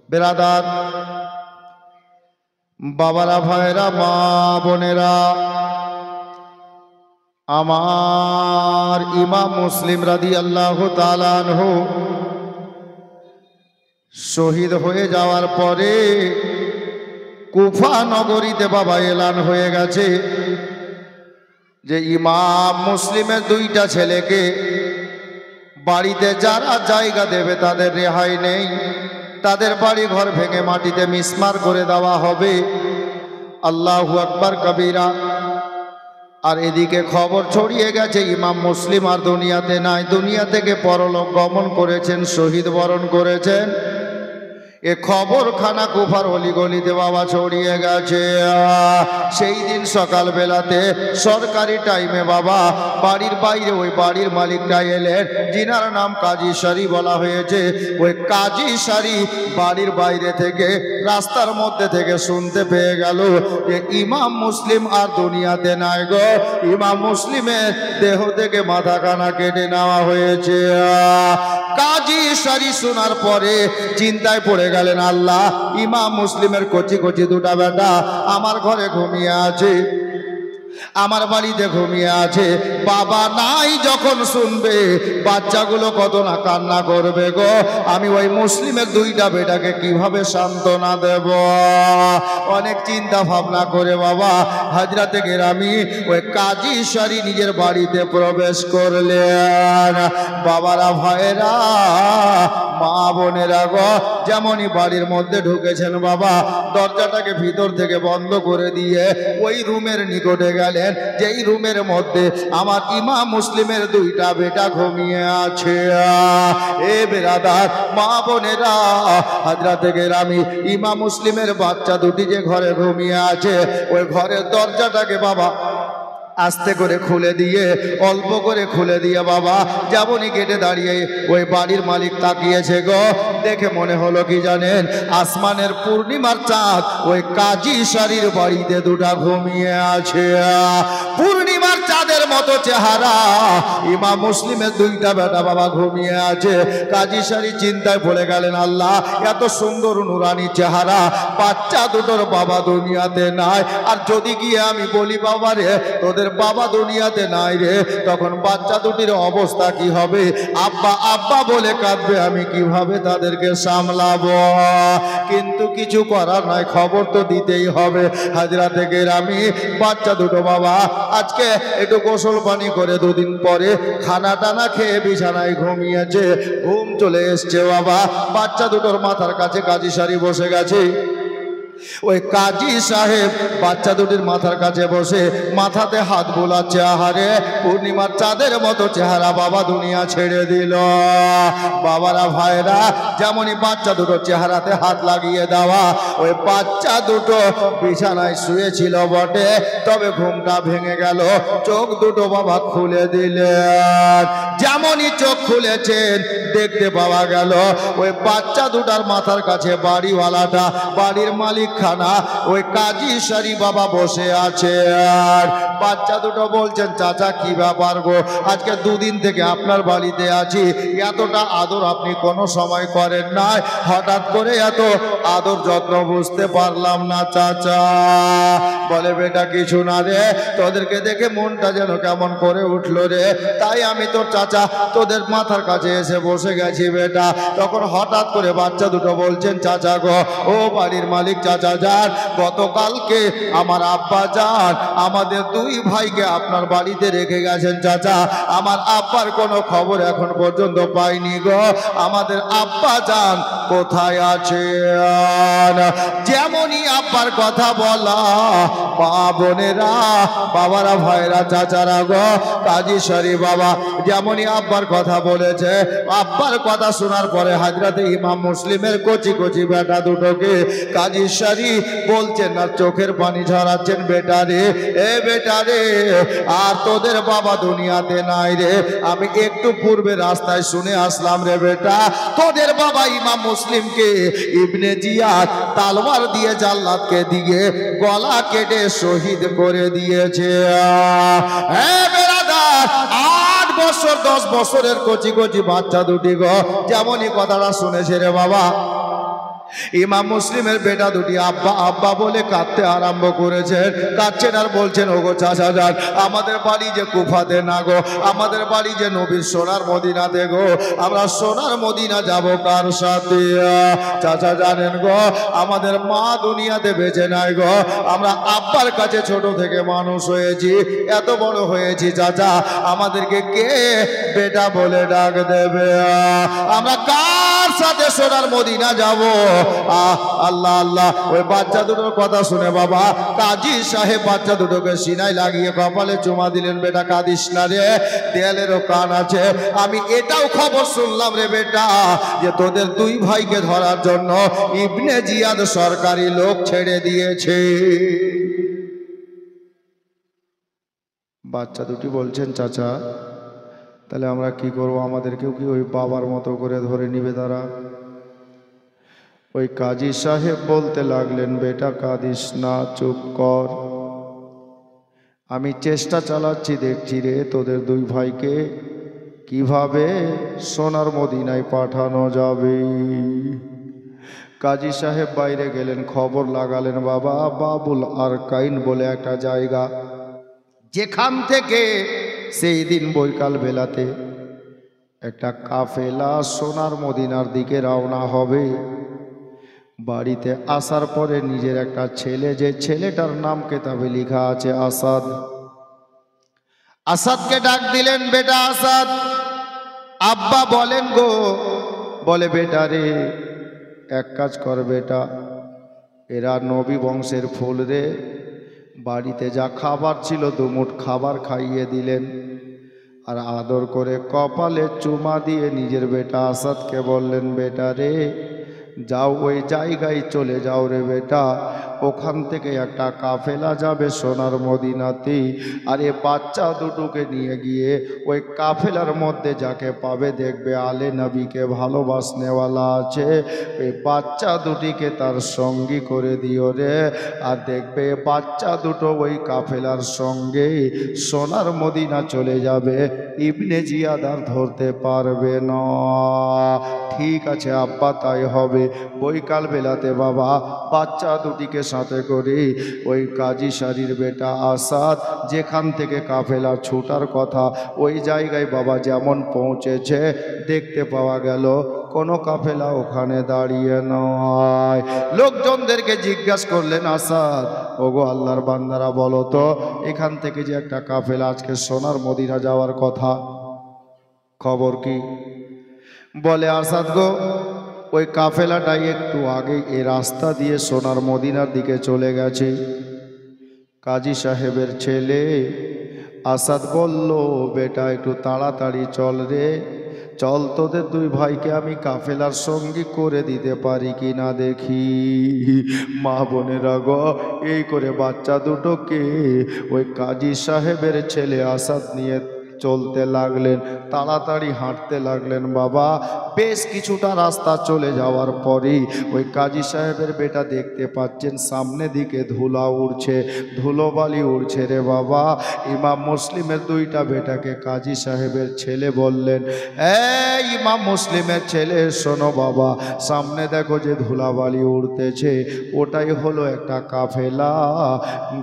বেরাদার, বাবারা, ভাইরা, মা বোনেরা, আমার ইমাম মুসলিম রাদিয়াল্লাহু তাআলা আনহু শহীদ হয়ে যাওয়ার পরে কুফা নগরীতে বাবা এলান হয়ে গেছে যে ইমাম মুসলিমের দুইটা ছেলেকে বাড়িতে যারা জায়গা দেবে তাদের রেহাই নেই, তাদের বাড়ি ঘর ভেঙে মাটিতে মিসমার করে দেওয়া হবে। আল্লাহু আকবার কবীরা। আর এদিকে খবর ছড়িয়ে গেছে ইমাম মুসলিম আর দুনিয়াতে নাই, দুনিয়া থেকে পরলোক গমন করেছেন, শহীদ বরণ করেছেন। এ খবর খানা কুফার অলিগলিতে বাবা ছড়িয়ে গেছে। সেই দিন সকালবেলাতে সরকারি টাইমে বাবা বাড়ির বাইরে ওই বাড়ির মালিকটা এলেন, যিনার নাম কাজী সারি বলা হয়েছে। ওই কাজী সারি বাড়ির বাইরে থেকে রাস্তার মধ্যে থেকে শুনতে পেয়ে গেল যে ইমাম মুসলিম আর দুনিয়াতে নাই গো, ইমাম মুসলিমের দেহ থেকে মাথা খানা কেটে নেওয়া হয়েছে। কাজী সারি শোনার পরে চিন্তায় পড়ে গেলেন, আল্লাহ, ইমাম মুসলিমের কচি কচি দুটা বেটা আমার ঘরে ঘুমিয়ে আছে, আমার বাড়িতে ঘুমিয়ে আছে। বাবা নাই যখন শুনবে বাচ্চাগুলো কত না কান্না করবে গো, আমি ওই মুসলিমের দুইটা বেটাকে কিভাবে সান্ত্বনা দেব। অনেক চিন্তা ভাবনা করে বাবা হাজরাতে গেরামি ওই কাজী সারি নিজের বাড়িতে প্রবেশ করলেন। বাবারা, ভাইরা, মা বোনেরা গো, যেমনই বাড়ির মধ্যে ঢুকেছেন বাবা দরজাটাকে ভিতর থেকে বন্ধ করে দিয়ে ওই রুমের নিকটে গেলেন, যেই রুমের মধ্যে আমার ইমাম মুসলিমের দুইটা বেটা ঘুমিয়ে আছে। এ বেরাদার, মা বোনেরা, হাজরাতে গেরামি ইমাম মুসলিমের বাচ্চা দুটি যে ঘরে ঘুমিয়ে আছে ওই ঘরের দরজাটাকে বাবা আস্তে করে খুলে দিয়ে, অল্প করে খুলে দিয়ে বাবা যেমনই গেটে দাঁড়িয়ে ওই বাড়ির মালিক তাকিয়েছে গো, দেখে মনে হলো কি জানেন, আসমানের পূর্ণিমার চাঁদ ওই কাজী সারির বাড়িতে দুটা ঘুমিয়ে আছে। পূর্ণিমার চাঁদের মতো চেহারা ইমাম মুসলিমের দুইটা বেটা বাবা ঘুমিয়ে আছে। কাজী সারি চিন্তায় পড়ে গেলেন, আল্লাহ, এত সুন্দর নুরানি চেহারা বাচ্চা দুটোর বাবা দুনিয়াতে নাই, আর যদি গিয়ে আমি বলি বাবা রে তোদের বাবা দুনিয়াতে নাই রে, তখন বাচ্চা দুটির অবস্থা কি হবে? আব্বা আব্বা বলে কাঁদবে, আমি কিভাবে তাদেরকে সামলাবো? কিন্তু কিছু করার নাই, খবর তো দিতেই হবে। হাজরাতে গেরামি বাচ্চা দুটো বাবা আজকে একটু গোসল পানি করে দুদিন পরে খানা টানা খেয়ে বিছানায় ঘুমিয়েছে, ঘুম চলে এসছে বাবা। বাচ্চা দুটোর মাথার কাছে কাজী সারি বসে গেছে। ওই কাজী সাহেব বাচ্চা দুটির মাথার কাছে বসে মাথাতে হাত বোলাচ্ছে। আহারে, পূর্ণিমার চাঁদের মতো চেহারা বাবা দুনিয়া ছেড়ে দিল। বাবারা, ভাইরা, যেমনই বাচ্চা দুটো চেহারাতে হাত লাগিয়ে দেওয়া, ওই বাচ্চা দুটো বিছানায় শুয়েছিল বটে, তবে ঘুমটা ভেঙে গেল, চোখ দুটো বাবা খুলে দিলেন। যেমনই চোখ খুলেছেন দেখতে পাওয়া গেল ওই বাচ্চা দুটার মাথার কাছে বাড়িওয়ালাটা, বাড়ির মালিক খানা ওই কাজী সারি বাবা বসে আছে। আর বাচ্চা দুটো বলছেন, চাচা কি ব্যাপার গো, আজকে দুদিন থেকে আপনার বাড়িতে আছি, এতটা আদর আপনি কোনো সময় করেন নাই, হঠাৎ করে এত আদর যত্ন বুঝতে পারলাম না চাচা। বলে, বেটা কিছু না রে, তোদেরকে দেখে মনটা যেন কেমন করে উঠলো রে, তাই আমি তোর চাচা তোদের মাথার কাছে এসে বসে গেছি বেটা। তখন হঠাৎ করে বাচ্চা দুটো বলছেন, চাচা গো, ও বাড়ির মালিক চাচা যান, গতকালকে আমার আব্বা যান আমাদের দুই ভাইকে আপনার বাড়িতে রেখে গেছেন চাচা, আমার আব্বার কোনো খবর এখন পর্যন্ত পাইনি গো, আমাদের আব্বা যান কোথায় আছেন? যেমনই আব্বার কথা বলা, মা বোনেরা, বাবারা, ভাইরা, চাচারা গো, কাজী সারি বাবা যেমনই আব্বার কথা বলেছে, আব্বার কথা শোনার পরে হাজরাতে ইমাম মুসলিমের কচি কচি বেটা দুটোকে কাজী সারি বলছেন আর চোখের পানি ঝরাচ্ছেন, বেটা রে, এ বেটা রে, আর তোদের বাবা দুনিয়াতে নাই রে, আমি একটু পূর্বে রাস্তায় শুনে আসলাম রে বেটা, তোদের বাবা ইমাম মুসলিমকে ইবনে জিয়াদ তালওয়ার দিয়ে জাল্লাদকে দিয়ে গলা কেটে শহীদ করে দিয়েছে। হ্যাঁ বেরাদার, 8 বছর 10 বছরের কচি কচি বাচ্চা দুটি গো যেমনই কথাটা শুনেছে রে বাবা, ইমাম মুসলিমের বেটা দুটি আব্বা আব্বা বলে কাঁদতে আরম্ভ করেছেন। কাঁদছেন আর বলছেন, ওগো চাচা যান, আমাদের বাড়ি যে কুফাতে না গো, আমাদের বাড়ি যে নবীর সোনার মদিনাতে গো, আমরা সোনার মদিনা যাব কার সাথে? চাচা জানেন গো, আমাদের মা দুনিয়াতে বেঁচে নাই গো, আমরা আব্বার কাছে ছোট থেকে মানুষ হয়েছি, এত বড় হয়েছি চাচা, আমাদেরকে কে বেটা বলে ডাক দেবে? আমরা কার সাথে সোনার মদিনা যাব? আল্লাহ আল্লাহ। ওই বাচ্চা দুটোর কথা শুনে বাবা কাজী সাহেব বাচ্চা দুটোকে সিনায় লাগিয়ে কপালে চুমা দিলেন। বেটা কাঁদিস না রে, দেয়ালেরও কান আছে। আমি এটাও খবর শুনলাম রে বেটা, যে তোদের দুই ভাইকে ধরার জন্য ইবনে জিয়াদ সরকারি লোক ছেড়ে দিয়েছে। বাচ্চা দুটি বলছেন, চাচা তাহলে আমরা কি করব? আমাদেরকেও কি ওই বাবার মতো করে ধরে নিবে তারা? ওই কাজী সাহেব বলতে লাগলেন, বেটা কাঁদিস না, চুপ কর, আমি চেষ্টা চালাচ্ছি, দেখছি রে তোদের দুই ভাইকে কিভাবে সোনার মদিনায় পাঠানো যাবে। কাজী সাহেব বাইরে গেলেন, খবর লাগালেন বাবা বাবুল আরকাইন বলে একটা জায়গা, যেখান থেকে সেই দিন বৈকাল বেলাতে একটা কাফেলা সোনার মদিনার দিকে রওনা হবে। বাড়িতে আসার পরে নিজের একটা ছেলে, যে ছেলেটার নাম কেতাবে লেখা আছে আসাদ, আসাদকে ডাক দিলেন, বেটা আসাদ। আব্বা বলেন গো, বলে বেটা রে এক কাজ কর বেটা, এরা নবী বংশের ফুল রে, বাড়িতে যা খাবার ছিল দুমুঠ খাবার খাইয়ে দিলেন, আর আদর করে কপালে চুমা দিয়ে নিজের বেটা আসাদকে বললেন, বেটা রে যাও ওই জায়গায় চলে যাও রে বেটা, ওখান থেকে একটা কাফেলা যাবে সোনার মদিনাতে, আর এ বাচ্চা দুটোকে নিয়ে গিয়ে ওই কাফেলার মধ্যে যাকে পাবে দেখবে আলে নবীকে ভালোবাসনেওয়ালা আছে, ওই বাচ্চা দুটিকে তার সঙ্গী করে দিও রে, আর দেখবে বাচ্চা দুটো ওই কাফেলার সঙ্গে সোনার মদিনা চলে যাবে, ইবনে জিয়াদ আর ধরতে পারবে না। ঠিক আছে আব্বা, তাই হবে। বৈকাল বেলাতে বাবা বাচ্চা দুটিকে সাথে করে ওই কাজী সারির বেটা আসাদ যেখান থেকে কাফেলা ছুটার কথা ওই জায়গায় বাবা যেমন পৌঁছেছে, দেখতে পাওয়া গেল কোনো কাফেলা ওখানে দাঁড়িয়ে নয়। লোকজনদেরকে জিজ্ঞাসা করলেন, আসাদ ওগো আল্লাহর বান্দারা বলো তো, এখান থেকে যে একটা কাফেলা আজকে সোনার মদিনা যাওয়ার কথা, খবর কি? বলে আসাদ গো, ওই কাফেলাটাই একটু আগে এই রাস্তা দিয়ে সোনার মদিনার দিকে চলে গেছে। কাজী সাহেবের ছেলে আসাদ বলল, বেটা একটু তাড়াতাড়ি চল রে, চল তোদের দুই ভাইকে আমি কাফেলার সঙ্গী করে দিতে পারি কি না দেখি। মা বোনেরা গো, এই করে বাচ্চা দুটোকে ওই কাজী সাহেবের ছেলে আসাদ নিয়ে চলতে লাগলেন, তাড়াতাড়ি হাঁটতে লাগলেন বাবা। বেশ কিছুটা রাস্তা চলে যাওয়ার পরেই ওই কাজী সাহেবের বেটা দেখতে পাচ্ছেন সামনে দিকে ধুলা উড়ছে, ধুলোবালি উড়ছে রে বাবা। ইমাম মুসলিমের দুইটা বেটাকে কাজী সাহেবের ছেলে বললেন, এই ইমাম মুসলিমের ছেলে শোনো বাবা, সামনে দেখো যে ধুলাবালি উড়তেছে, ওটাই হলো একটা কাফেলা,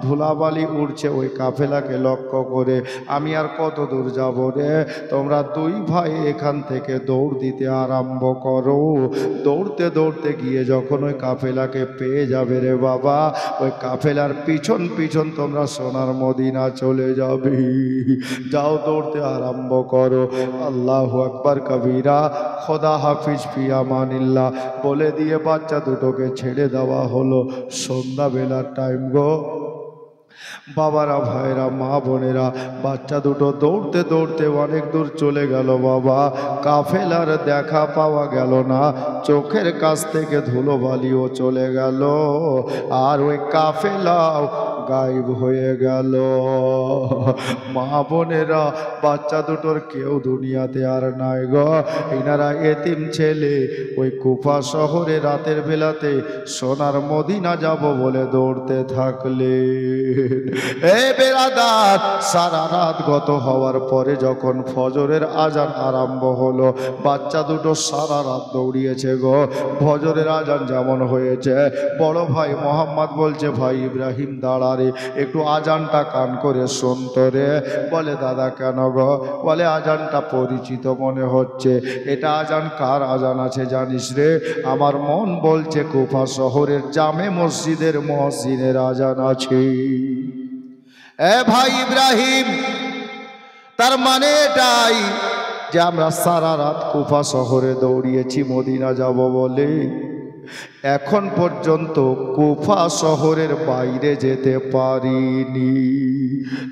ধুলাবালি উড়ছে, ওই কাফেলাকে লক্ষ্য করে আমি আর কত দূর যাব রে, তোমরা দুই ভাই এখান থেকে দৌড় দিতে আরম্ভ করো। দৌড়তে দৌড়তে গিয়ে যখন ওই কাফেলাকে পেয়ে যাবে রে বাবা, ওই কাফেলার পিছন পিছন তোমরা সোনার মদিনা চলে যাবে। যাও দৌড়তে আরম্ভ করো। আল্লাহু আকবার কবীরা, খোদা হাফিজ ফি আমানিল্লাহ বলে দিয়ে বাচ্চা দুটোকে ছেড়ে দেওয়া হলো। সন্ধ্যাবেলার টাইম গো বাবারা, ভাইরা, মা বোনেরা, বাচ্চা দুটো দৌড়তে দৌড়তে অনেক দূর চলে গেল বাবা। কাফেলার দেখা পাওয়া গেল না, চোখের কাছ থেকে ধুলোবালিও চলে গেল, আর ওই কাফেলাও গায়েব হয়ে গেল। মা বোনেরা, বাচ্চা দুটোর কেউ দুনিয়াতে আর নাই গো। এনারা এতিম ছেলে ওই কুফা শহরে রাতের বেলাতে সোনার মদিনা যাব বলে দৌড়তে থাকলে, এ বেরাদার, সারা রাত গত হওয়ার পরে যখন ফজরের আজান আরম্ভ হলো, বাচ্চা দুটো সারা রাত দৌড়িয়েছে গো। ফজরের আজান যেমন হয়েছে, বড় ভাই মোহাম্মদ বলছে, ভাই ইব্রাহিম দাঁড়া রে, একটু আজানটা কান করে শুনতো রে। বলে দাদা কেন গো? বলে আজানটা পরিচিত মনে হচ্ছে, এটা আজান কার আজান আছে জানিস রে? আমার মন বলছে কুফা শহরের জামে মসজিদের মুয়াজ্জিনের আজান আছে। এ ভাই ইব্রাহিম, তার মানে এটাই যে আমরা সারা রাত কুফা শহরে দৌড়িয়েছি মদিনা যাব বলে, এখন পর্যন্ত কুফা শহরের বাইরে যেতে পারিনি।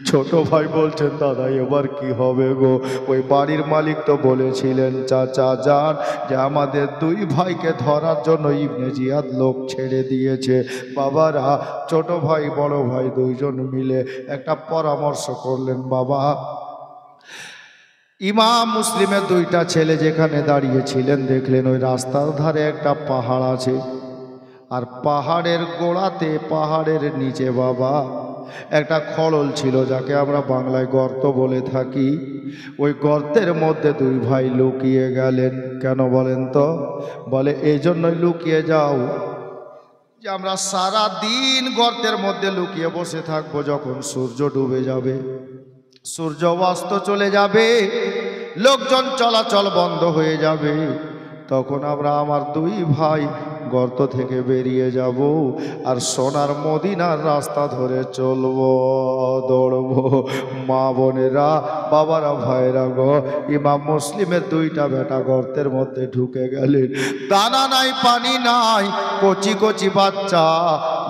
ছোট ভাই বলছেন, দাদা এবার কি হবে গো? ওই বাড়ির মালিক তো বলেছিলেন চাচা যান যে আমাদের দুই ভাইকে ধরার জন্য ইবনে জিয়াদ লোক ছেড়ে দিয়েছে। বাবারা, ছোট ভাই বড় ভাই দুইজন মিলে একটা পরামর্শ করলেন। বাবা, ইমাম মুসলিমের দুইটা ছেলে যেখানে দাঁড়িয়েছিলেন, দেখলেন ওই রাস্তার ধারে একটা পাহাড় আছে, আর পাহাড়ের গোড়াতে, পাহাড়ের নিচে বাবা একটা খড়ল ছিল, যাকে আমরা বাংলায় গর্ত বলে থাকি। ওই গর্তের মধ্যে দুই ভাই লুকিয়ে গেলেন। কেন বলেন তো? বলে এই জন্যই লুকিয়ে যাও যে আমরা সারা দিন গর্তের মধ্যে লুকিয়ে বসে থাকবো, যখন সূর্য ডুবে যাবে, সূর্য অস্ত চলে যাবে, লোকজন চলাচল বন্ধ হয়ে যাবে, তখন আমরা আমার দুই ভাই গর্ত থেকে বেরিয়ে যাব আর সোনার মদিনার রাস্তা ধরে চলবো, দৌড়বো। মা বোনেরা, বাবারা, ভাইরা গো, ইমাম মুসলিমের দুইটা বেটা গর্তের মধ্যে ঢুকে গেলেন। দানা নাই, পানি নাই, কচি কচি বাচ্চা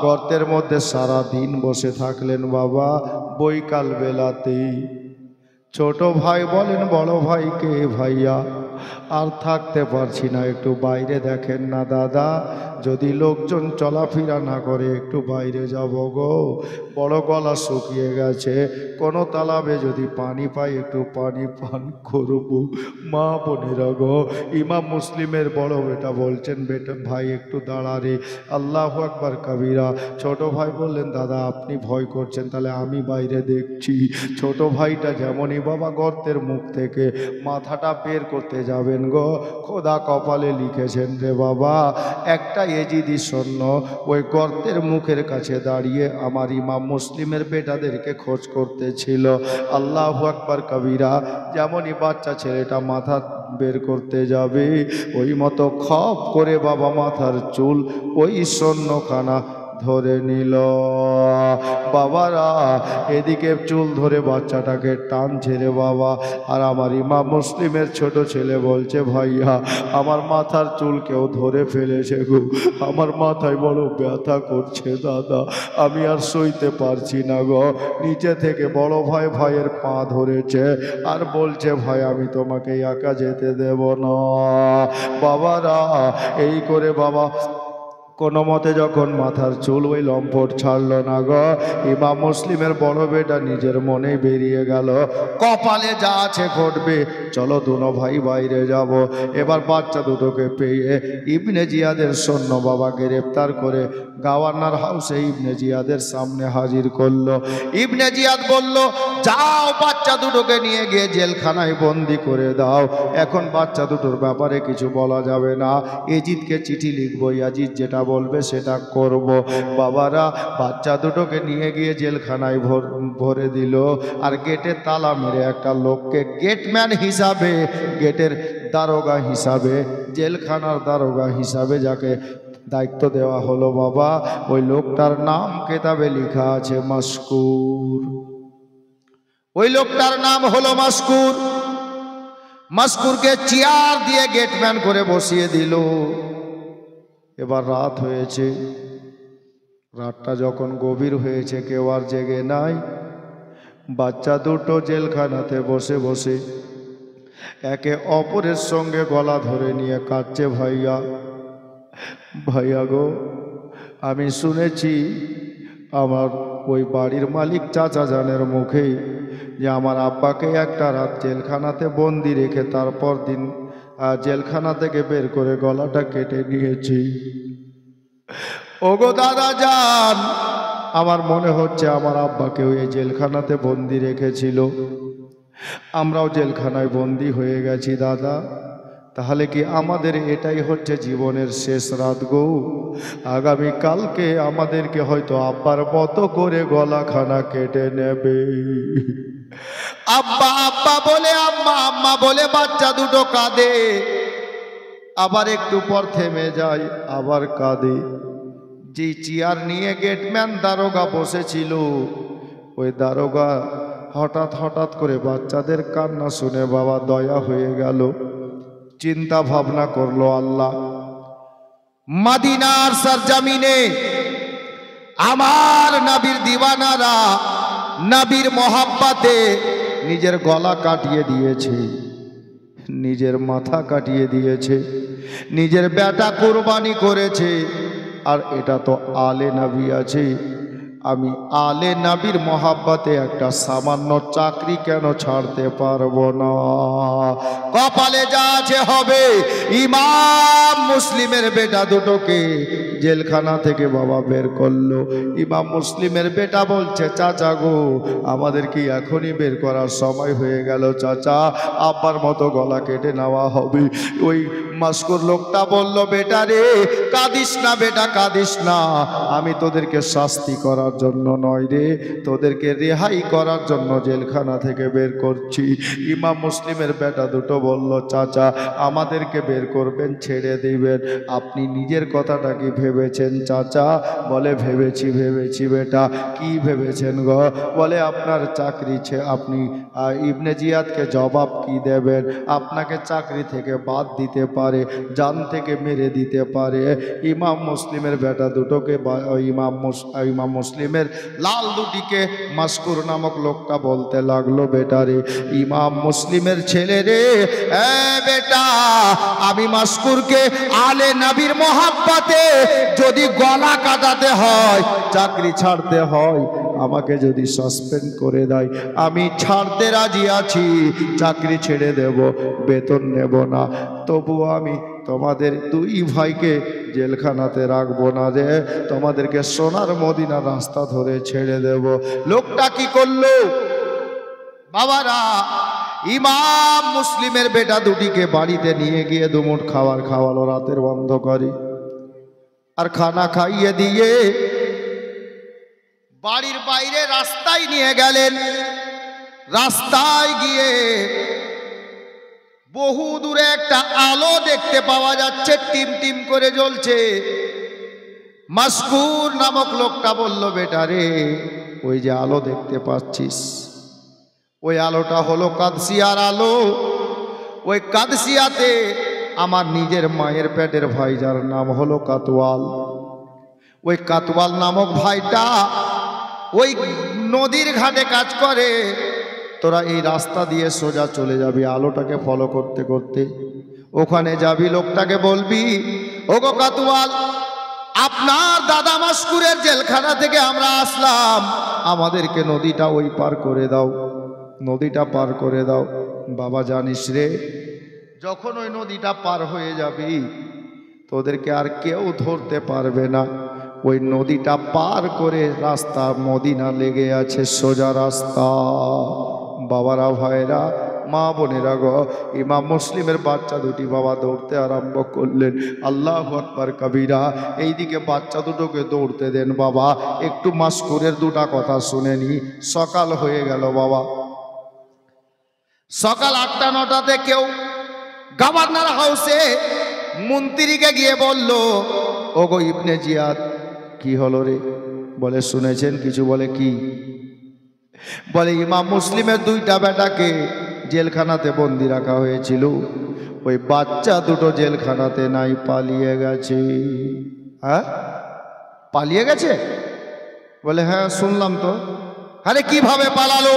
গর্তের মধ্যে সারা দিন বসে থাকলেন বাবা। বৈকাল বেলাতেই ছোট ভাই বলেন বড় ভাইকে, ভাইয়া আর থাকতে পারছি না, একটু বাইরে দেখেন না দাদা, যদি লোকজন চলাফেরা না করে একটু বাইরে যাব গো। বড় গলা শুকিয়ে গেছে, কোনো তালাবে যদি পানি পাই একটু পানি পান করব। মা বোনেরা গো, ইমাম মুসলিমের বড় বেটা বলছেন, বেটা ভাই একটু দাঁড়া রে, আল্লাহু আকবার কাবীরা। ছোট ভাই বললেন, দাদা আপনি ভয় করছেন, তাহলে আমি বাইরে দেখছি। ছোট ভাইটা যেমনই বাবা গর্তের মুখ থেকে মাথাটা বের করতে যাবেন গো, খোদা কপালে লিখেছেন রে বাবা, একটা এজিদি সৈন্য ওই গর্তের মুখের কাছে দাঁড়িয়ে আমার ইমাম মুসলিমের বেটাদেরকে খোঁজ করতেছিল। আল্লাহু আকবার কাবীরা। যেমনই বাচ্চা ছেলেটা মাথা বের করতে যাবে, ওই মতো খপ করে বাবা মাথার চুল ওই সৈন্যখানা ধরে নিল। বাবারা, এদিকে চুল ধরে বাচ্চাটাকে টানছে রে বাবা, আর আমার ইমাম মুসলিমের ছোট ছেলে বলছে, ভাইয়া আমার মাথার চুল কেউ ধরে ফেলেছে গো, আমার মাথায় বড় ব্যথা করছে দাদা, আমি আর সইতে পারছি না গো। নিচে থেকে বড় ভাই ভাইয়ের পা ধরেছে আর বলছে, ভাই আমি তোমাকে একা যেতে দেব না। বাবারা, এই করে বাবা কোনো মতে যখন মাথার চুল ওই লম্পট ছাড়লো না গো, ইমাম মুসলিমের বড় বেটা নিজের মনে বেরিয়ে গেল, কপালে যা আছে ঘটবে, চলো দুনো ভাই বাইরে যাব। এবার বাচ্চা দুটোকে পেয়ে ইবনে জিয়াদের সৈন্য বাবা গ্রেপ্তার করে গভর্নর হাউসে ইবনে জিয়াদের সামনে হাজির করলো। ইবনে জিয়াদ বলল, যাও বাচ্চা দুটোকে নিয়ে গিয়ে জেলখানায় বন্দি করে দাও, এখন বাচ্চা দুটোর ব্যাপারে কিছু বলা যাবে না, এজিদকে চিঠি লিখবো, ইয়াজিদ যেটা বলবে সেটা করব। বাবারা, বাচ্চা দুটোকে নিয়ে গিয়ে জেলখানায় ভরে দিল, আর গেটে তালা মেরে একটা লোককে গেটম্যান হিসাবে, গেটের দারোগা হিসাবে, জেলখানার দারোগা হিসাবে যাকে দায়িত্ব দেওয়া হলো বাবা, ওই লোকটার নাম কেতাবে লেখা আছে মাসকুর। ওই লোকটার নাম হলো মাসকুর। মাসকুরকে চেয়ার দিয়ে গেটম্যান করে বসিয়ে দিল। এবার রাত হয়েছে, রাতটা যখন গভীর হয়েছে, কেউ আর জেগে নাই। বাচ্চা দুটো জেলখানাতে বসে বসে একে অপরের সঙ্গে গলা ধরে নিয়ে কাঁদছে, ভাইয়া ভাইয়া গো, আমি শুনেছি আমার ওই বাড়ির মালিক চাচা জানের মুখে যে আমার আব্বাকে একটা রাত জেলখানাতে বন্দি রেখে তারপর দিন জেলখানা থেকে বের করে গলাটা কেটে নিয়েছি। ওগো দাদা যান, আমার মনে হচ্ছে আমার আব্বাকে ওই জেলখানাতে বন্দি রেখেছিল, আমরাও জেলখানায় বন্দি হয়ে গেছি দাদা। তাহলে কি আমাদের এটাই হচ্ছে জীবনের শেষ রাত গো? আগামী কালকে আমাদেরকে হয়তো আব্বার মতো করে গলাখানা কেটে নেবে। আব্বা আব্বা বলে, আম্মা আম্মা বলে বাচ্চা দুটো কাঁদে, আবার একটু পর থেমে যায়, আবার কাঁদে। যে চেয়ার নিয়ে গেটম্যান দারোগা বসেছিল, ওই দারোগা হঠাৎ করে বাচ্চাদের কান্না শুনে বাবা দয়া হয়ে গেল। চিন্তা ভাবনা করলো, আল্লাহ মদিনার সরজমিনে আমার নবীর দিওয়ানারা নবীর মোহাব্বতে নিজের গলা কাটিয়ে দিয়েছে, নিজের মাথা কাটিয়ে দিয়েছে, নিজের বেটা কুরবানি করেছে। আর এটা তো আলে নবী আছে, আমি আলে নবীর মোহাব্বতে একটা সামান্য চাকরি কেন ছাড়তে পারবো না? কপালে যা আছে হবে। ইমাম মুসলিমের বেটা দুটোকে জেলখানা থেকে বাবা বের করলো। ইমাম মুসলিমের বেটা বলছে, চাচা গো, আমাদের কি এখনই বের করার সময় হয়ে গেল চাচা? আব্বার মতো গলা কেটে নেওয়া হবে। ওই মাস্কুর লোকটা বলল, বেটা রে কাঁদিস না বেটা, কাঁদিস না, আমি তোদেরকে শাস্তি করার জন্য নয় রে, তোদেরকে রেহাই করার জন্য জেলখানা থেকে বের করছি। ইমাম মুসলিমের বেটা দুটো বলল, চাচা আমাদেরকে বের করবেন, ছেড়ে দিবেন, আপনি নিজের কথাটা কি ভেবেছেন চাচা? বলে ভেবেছি বেটা। কি ভেবেছেন গো? বলে আপনার চাকরি আপনি ইবনে জিয়াদকে জবাব কি দেবেন? আপনাকে চাকরি থেকে বাদ দিতে পারে, জান থেকে মেরে দিতে পারে। ইমাম মুসলিমের বেটা দুটোকে ইমাম মুসলিমের লাল দুটিকে মাস্কুর নামক লোকটা বলতে লাগলো, বেটা রে, ইমাম মুসলিমের ছেলে রে, বেটা আমি মাস্কুরকে আলে নবীর মোহাব্বতে যদি গলা কাটাতে হয়, চাকরি ছাড়তে হয়, আমাকে যদি সাসপেন্ড করে দেয় আমি ছাড়তে রাজি আছি, চাকরি ছেড়ে দেব, বেতন নেব না, তবুও আমি তোমাদের দুই ভাইকে জেলখানাতে রাখবো না রে, তোমাদেরকে সোনার মদিনার রাস্তা ধরে ছেড়ে দেব। লোকটা কি করলো বাবারা? ইমাম মুসলিমের বেটা দুটিকে বাড়িতে নিয়ে গিয়ে দুমুঠ খাবার খাওয়ালো রাতের অন্ধকারে। আর খানা খাইয়ে দিয়ে বাড়ির বাইরে রাস্তায় নিয়ে গেলেন। রাস্তায় গিয়ে বহু দূরে একটা আলো দেখতে পাওয়া যাচ্ছে, টিম টিম করে জ্বলছে। মাস্কুর নামক লোকটা বলল, বেটা রে, ওই যে আলো দেখতে পাচ্ছিস, ওই আলোটা হলো কাদসিয়ার আলো। ওই কাদসিয়াতে আমার নিজের মায়ের পেটের ভাই, যার নাম হলো কাতওয়াল, ওই কাতওয়াল নামক ভাইটা ওই নদীর ঘাটে কাজ করে। তোরা এই রাস্তা দিয়ে সোজা চলে যাবি, আলোটাকে ফলো করতে করতে ওখানে যাবি, লোকটাকে বলবি, ওগো কাতওয়াল, আপনার দাদা মাস্কুরের জেলখানা থেকে আমরা আসলাম, আমাদেরকে নদীটা ওই পার করে দাও, নদীটা পার করে দাও। বাবা জানিস রে, যখন ওই নদীটা পার হয়ে যাবি তোদেরকে আর কেউ ধরতে পারবে না। ওই নদীটা পার করে রাস্তা মদিনা লেগে আছে, সোজা রাস্তা। বাবারা, ভাইরা, মা বোনেরা গো, ইমাম মুসলিমের বাচ্চা দুটি বাবা দৌড়তে আরম্ভ করলেন। আল্লাহু আকবার কবিরা। এইদিকে বাচ্চা দুটোকে দৌড়তে দেন বাবা, একটু মাস্কুরের দুটা কথা শুনে নি। সকাল হয়ে গেল বাবা, সকাল 8টা-9টাতে কেউ গভর্নর হাউসে মন্ত্রীকে গিয়ে বলল, ওগো ইবনে জিয়াদ, কি হলো রে? বলে শুনেছেন কিছু? বলে কি? বলে ইমাম মুসলিমের দুইটা বেটাকে জেলখানাতে বন্দি রাখা হয়েছিল, ওই বাচ্চা দুটো জেলখানাতে নাই, পালিয়ে গেছে। হ্যাঁ, পালিয়ে গেছে? বলে হ্যাঁ শুনলাম তো। আরে কিভাবে পালালো?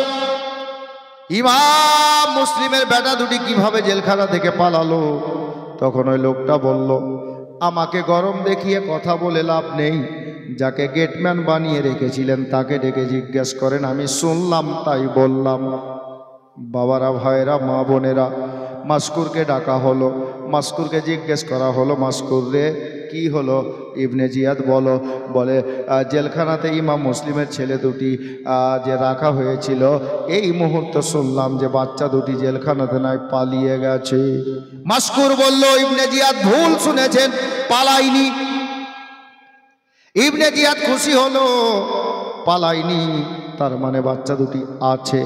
ইমাম মুসলিমের বেটা দুটি কিভাবে জেলখানা থেকে পালালো? তখন ওই লোকটা বলল, আমাকে গরম দেখিয়ে কথা বলে লাভ নেই, যাকে গেটম্যান বানিয়ে রেখেছিলেন তাকে ডেকে জিজ্ঞেস করেন। আমি শুনলাম তাই বললাম। বাবারা, ভাইরা, মা বোনেরা, মাসকুরকে ডাকা হলো। মাসকুরকে জিজ্ঞেস করা হলো, মাসকুর রে কি হলো? ইবনে জিয়াদ বলে জেলখানাতে ইমাম মুসলিমের ছেলে দুটি যে রাখা হয়েছিল, এই মুহূর্তে শুনলাম যে বাচ্চা দুটি জেলখানাতে নাই, পালিয়ে গেছে। মাসকুর বলল, ইবনে জিয়াদ ভুল শুনেছেন, পালাইনি। ইবনে জিয়াদ খুশি হলো, পালাইনি, তার মানে বাচ্চা দুটি আছে।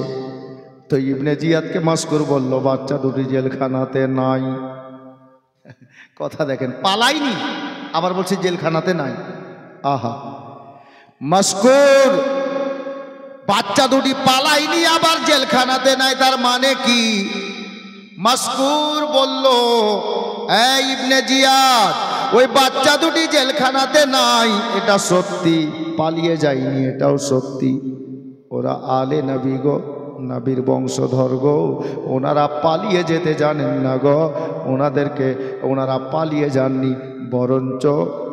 তো ইবনে জিয়াদকে মাসকুর বলল, বাচ্চা দুটি জেলখানাতে নাই। কথা দেখেন, পালাইনি আবার বলছে জেলখানাতে নাই। আহা, মাসকুর বাচ্চা দুটি পালাইনি আবার জেলখানাতে নাই, তার মানে কি? মাসকুর বলল, এই ইবনে জিয়াদ, ওই বাচ্চা দুটি জেলখানাতে নাই এটা সত্যি, পালিয়ে যায়নি এটাও সত্যি। ওরা আলে নবী গো, নবীর বংশধর গো, ওনারা পালিয়ে যেতে জানেন না গো। ওনারা পালিয়ে যাননি, বরঞ্চ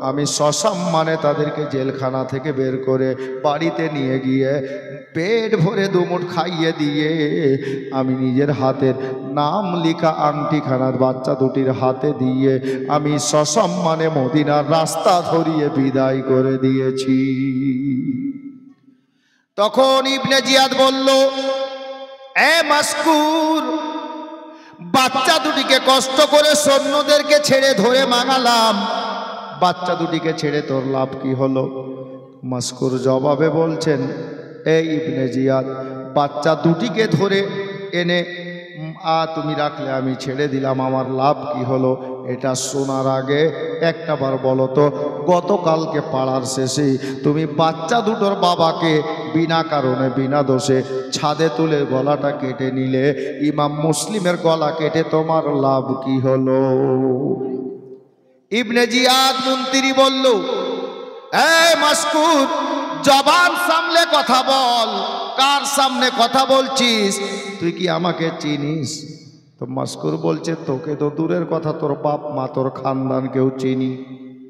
আমি সসম্মানে তাদেরকে জেলখানা থেকে বের করে বাড়িতে নিয়ে গিয়ে পেট ভরে দুমুঠ খাইয়ে দিয়ে আমি নিজের হাতের নাম লিখা আংটিখানার বাচ্চা দুটির হাতে দিয়ে আমি সসম্মানে মদিনার রাস্তা ধরিয়ে বিদায় করে দিয়েছি। তখন ইবনে জিয়াদ বলল, এ মাসকুর, বাচ্চা দুটিকে কষ্ট করে সৈন্যদেরকে ছেড়ে ধরে মাঙালাম, বাচ্চা দুটিকে ছেড়ে তোর লাভ কি হলো? মাসকুর জবাবে বলছেন, এই ইবনে জিয়াদ, বাচ্চা দুটিকে ধরে এনে তুমি রাখলে আমি ছেড়ে দিলাম, আমার লাভ কি হলো? এটা শোনার আগে একটা বার বলো তো, গতকালকে পাড়ার শেষে তুমি বাচ্চা দুটোর বাবাকে বিনা কারণে বিনা দোষে ছাদে তুলে গলাটা কেটে নিলে, ইমাম মুসলিমের গলা কেটে তোমার লাভ কি হলো? ইবনে জিয়াদ মন্ত্রী বলল, এই মাসকুর, জবান সামলে কথা বল, কার সামনে কথা বলছিস? তুই কি আমাকে চিনিস? তো মাসকুর বলছে, তোকে তো দূরের কথা, তোর বাপ মা তোর খানদান কেউ চিনি।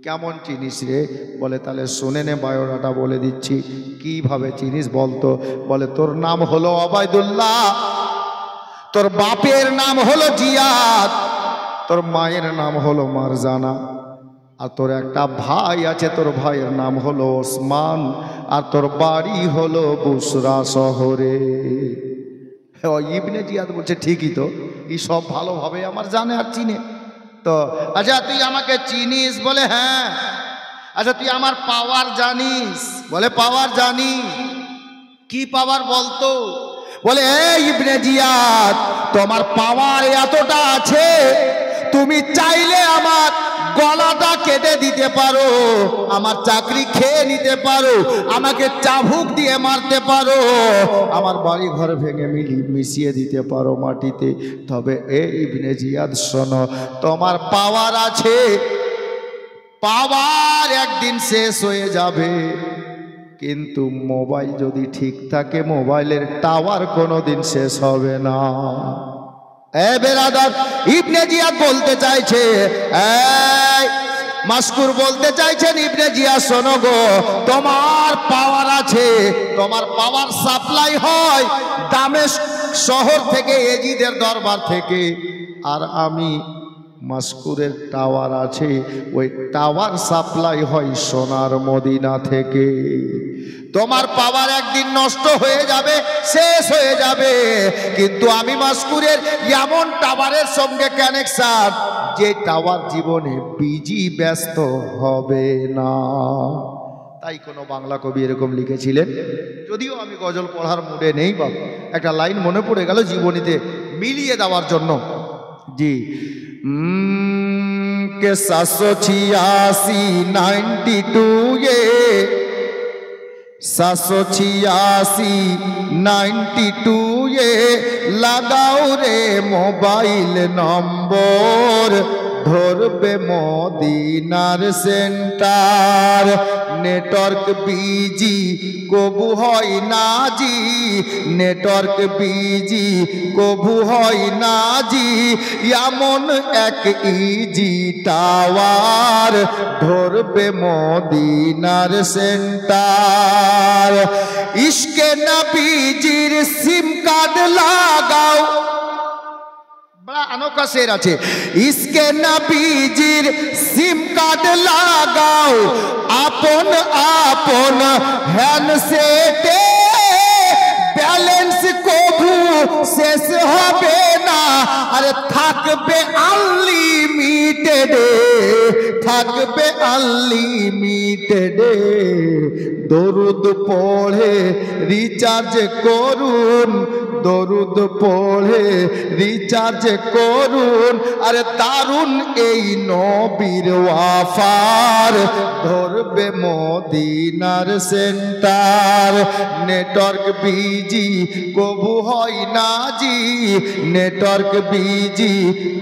কেমন চিনিস রে? বলে তাহলে শুনে নে, বায়োডাটা বলে দিচ্ছি। কিভাবে চিনিস বলতো? বলে তোর নাম হলো ওবায়দুল্লাহ, তোর বাপের নাম হলো জিয়াদ, তোর মায়ের নাম হলো মারজানা, আর তোর একটা ভাই আছে, তোর ভাইয়ের নাম হলো ওসমান, আর তোর বাড়ি হলো বুসরা শহরে। ইবনে জিয়াদ বলছে, ঠিকই তো, এই সব ভালোভাবে আমার জানে আর চিনে। তো আচ্ছা তুই আমাকে চিনিস? বলে হ্যাঁ। আচ্ছা তুই আমার পাওয়ার জানিস? বলে পাওয়ার জানি। কি পাওয়ার বলতো? বলে এই ইবনে জিয়াদ, তোমার পাওয়ার এতটা আছে, তুমি চাইলে আমার গলাটা কেটে দিতে পারো, আমার চাকরি খেয়ে নিতে পারো, আমাকে চাবুক দিয়ে মারতে পারো, আমার বাড়ি ঘর ভেঙে মিশিয়ে দিতে পারো মাটিতে। তবে এই ইবনে জিয়াদ শোনো, তোমার পাওয়ার আছে, পাওয়ার একদিন শেষ হয়ে যাবে, কিন্তু মোবাইল যদি ঠিক থাকে, মোবাইলের টাওয়ার কোনোদিন শেষ হবে না। এ বেরাদার, ইবনে জিয়াদ বলতে চাইছে, মাসকুর বলতে চাইছেন, ইবনে জিয়াদ শোনো গো, তোমার পাওয়ার আছে, তোমার পাওয়ার সাপ্লাই হয় দামেস্ক শহর থেকে, এজিদের দরবার থেকে, আর আমি মাসকুরের টাওয়ার আছে, ওই টাওয়ার সাপ্লাই হয় সোনার মদিনা থেকে। তোমার পাওয়ার একদিন নষ্ট হয়ে যাবে, শেষ হয়ে যাবে, কিন্তু আমি মাসকুরের এমন টাওয়ারের সঙ্গে কানেকশন, যে টাওয়ার জীবনে বিজি ব্যস্ত হবে না। তাই কোনো বাংলা কবি এরকম লিখেছিলেন, যদিও আমি গজল পড়ার মুডে নেই, বা একটা লাইন মনে পড়ে গেল জীবনীতে মিলিয়ে দেওয়ার জন্য। জি, के 786 92 786 92 লাগাও রে মোবাইল নম্বর, ধরবে মদিনার সেন্টার, নেটওয়ার্ক বিজি কবু হয় না জি, নেটওয়ার্ক বিজি কবু হয় না জি, এমন এক ইজি টাওয়ার ধরবে মদিনার সেন্টার। ইশকে নবীজির সিম কার্ড লাগাও, बड़ा अनोखा शेर আছে। इसके नबीजिर सिम कार्ड लागाओ, আপন আপন হ্যান্ডসেটে ব্যালেন্স কবু শেষ হবে না, আরে থাকবে আনলিমিটেড, থাকবে আনলিমিটেড। দরুদ পড়ে রিচার্জ করুন, দরুদ পড়ে রিচার্জ করুন, আরে দারুন এই নবীর ওয়াফার ধরবে মদিনার সেন্টার। নেটওয়ার্ক বিজি কবু হয় না জি, নেটওয়ার্ক বিজি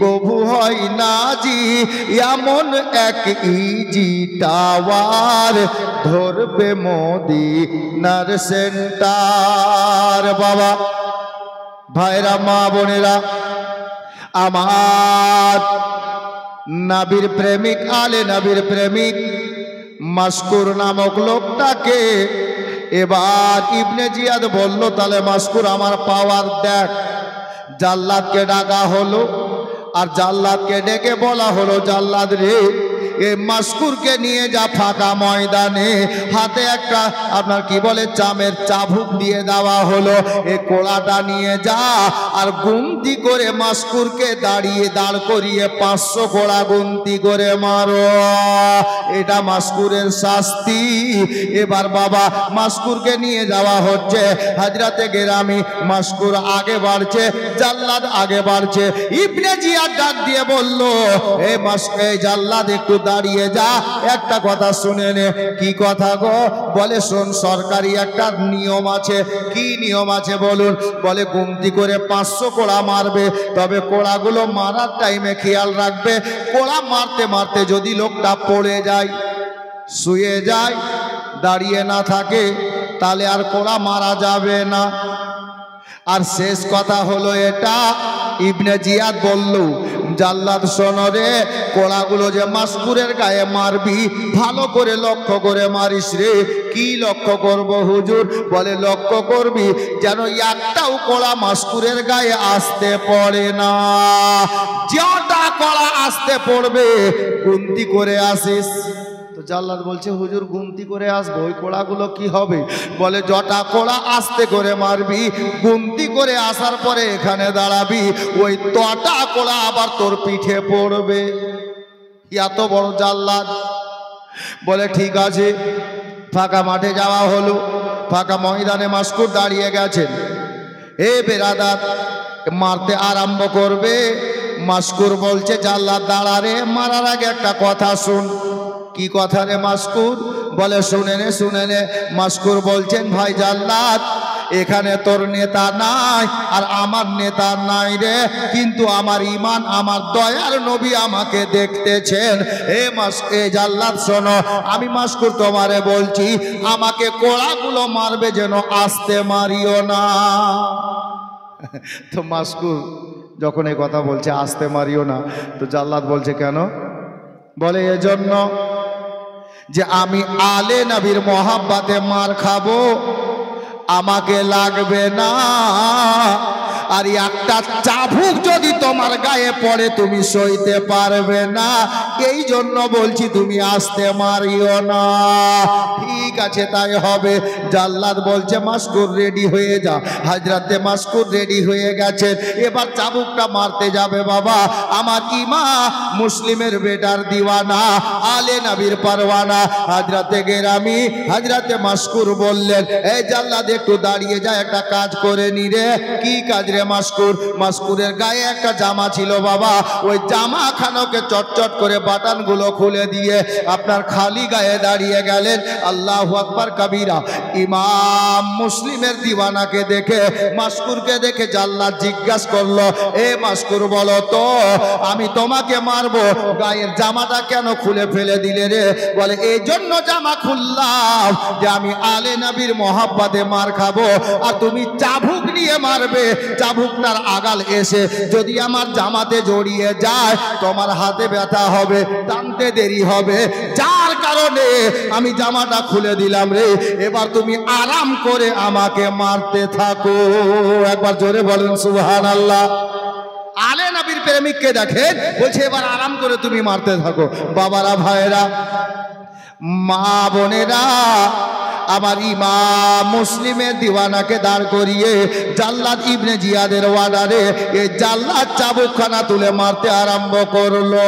কবু হয় না জি, এমন এক ইজি টাওয়ার ধরবে মদিনার সেন্টার। বাবা ভাইরা মা বোনেরা, আমার নবীর প্রেমিক আলে নবীর প্রেমিক মাসকুর নামক লোকটাকে এবার ইবনে জিয়াদ বলল, তাহলে মাসকুর আমার পাওয়ার দেখ। জাল্লাদকে ডাকা হলো, আর জাল্লাদকে ডেকে বলা হলো, জাল্লাদ রে এই মাসকুরকে নিয়ে যা ফাঁকা ময়দানে, হাতে একটা আপনার কি বলে চামের চাবুক দিয়ে দেওয়া হলো, এই কোড়াটা নিয়ে যা আর গুনতি করে মাসকুরকে দাঁড় করিয়ে 500 কোড়া গুনতি করে মারো। এটা মাসকুরের শাস্তি। এবার বাবা মাসকুরকে নিয়ে যাওয়া হচ্ছে হাজরাতে গেরামি, মাসকুর আগে বাড়ছে, জাল্লাদ আগে বাড়ছে। ইবনে জিয়াদ ডাক দিয়ে বলল, এই জাল্লাদ একটু দাঁড়িয়ে যা, একটা কথা শুনে নে। কি কথা গো? বলে শোন, সরকারি একটা নিয়ম আছে। কি নিয়ম আছে বলুন? বলে গুনতি করে 500 কোড়া মারবে, তবে কোড়াগুলো মারার টাইমে খেয়াল রাখবে, কোড়া মারতে মারতে যদি লোকটা পড়ে যায়, শুয়ে যায়, দাঁড়িয়ে না থাকে, তাহলে আর কোড়া মারা যাবে না। আর শেষ কথা হলো এটা, ইবনে জিয়াদ বলল, জাল্লাদ শোনো রে, কোড়াগুলো যে মাসকুরের গায়ে মারবি ভালো করে লক্ষ্য করে মারিস রে। কি লক্ষ্য করব হুজুর? বলে লক্ষ্য করবি যেন একটাও কোড়া মাসকুরের গায়ে আসতে পড়ে না, যেটা কোড়া আসতে পড়বে গুনতি করে আসিস। তো জাল্লাদ বলছে, হুজুর গুনতি করে আসবো, ওই কোড়াগুলো কি হবে? বলে জটা কোড়া আস্তে করে মারবি, গুনতি করে আসার পরে এখানে দাঁড়াবি, ওই তটা কোড়া আবার তোর পিঠে পড়বে। এত বড় জাল্লাদ। বলে ঠিক আছে। ফাঁকা মাঠে যাওয়া হলো, ফাঁকা ময়দানে মাসকুর দাঁড়িয়ে গেছেন। এ বেরাদার, মারতে আরম্ভ করবে। মাসকুর বলছে, জাল্লাদ দাঁড়া রে, মারার আগে একটা কথা শুন। কি কথা রে মাসকুর? বলে শুনে নে, শুনে নে। মাসকুর বলছেন, ভাই জাল্লাদ, এখানে তোর নেতা নাই আর আমার নেতা নাই রে, কিন্তু আমার ইমান, আমার দয়ার নবী আমাকে দেখতেছেন। এ জাল্লাদ শোনো, আমি মাসকুর তোমারে বলছি, আমাকে কোড়াগুলো মারবে যেন আসতে মারিও না। তো মাসকুর যখন এই কথা বলছে আসতে মারিও না, তো জাল্লাদ বলছে কেন? বলে এজন্য যে আমি আলে নবীর মোহাব্বতে মার খাবো, আমাকে লাগবে না। আর একটা চাবুক যদি তোমার গায়ে পড়ে তুমি সইতে পারবে না, এই জন্য বলছি তুমি আসতে মারিও না। ঠিক আছে, তাই হবে। জাল্লাদ বলছে, মাসকুর রেডি হয়ে যা। হাজরাতে মাসকুর রেডি হয়ে গেছে, এবার চাবুকটা মারতে যাবে। বাবা আমার ইমাম মুসলিমের বেটার দিওয়ানা, আলে নবীর পারওয়ানা হাজরাতে গেরামি, হাজরাতে মাসকুর বললেন, এই জাল্লাদ একটু দাঁড়িয়ে যা, একটা কাজ করে নি রে। কি কাজ রে? রে মাস্কুর। মাস্কুরের গায়ে একটা জামা ছিল বাবা, ওই জামা খানোকে চটচট করে বাটনগুলো খুলে দিয়ে আপনার খালি গায়ে দাঁড়িয়ে গেলেন। আল্লাহু আকবার কাবীরা। ইমাম মুসলিমের দিওয়ানাকে দেখে, মাস্কুরকে দেখে জাল্লাদ জিজ্ঞাসা করলো, এ মাস্কুর বলো তো, আমি তোমাকে মারবো, গায়ের জামাটা কেন খুলে ফেলে দিলে রে? বলে এই জন্য জামা খুললাম যে আমি আলে নবীর মহাব্বতে মার খাবো, আর তুমি চাবুক নিয়ে মারবে। চাবুকটার আগাল এসে যদি আমার জামাতে জড়িয়ে যায়, তোমার হাতে ব্যথা হবে, টানতে দেরি হবে, যার কারণে আমি জামাটা খুলে দিলাম রে। এবার তুমি আরাম করে আমাকে মারতে থাকো। একবার জোরে বলেন সুবহানাল্লাহ। আলে নবীর প্রেমিককে দেখেন, বলছে এবার আরাম করে তুমি মারতে থাকো। বাবারা, ভাইরা, মা বোনেরা, আমার ইমাম মুসলিমের দিওয়ানাকে দাঁড় করিয়ে জাল্লাদ ইবনে জিয়াদের ওয়ার্ডারে এই জাল্লাদ চাবুকখানা তুলে মারতে আরম্ভ করলো।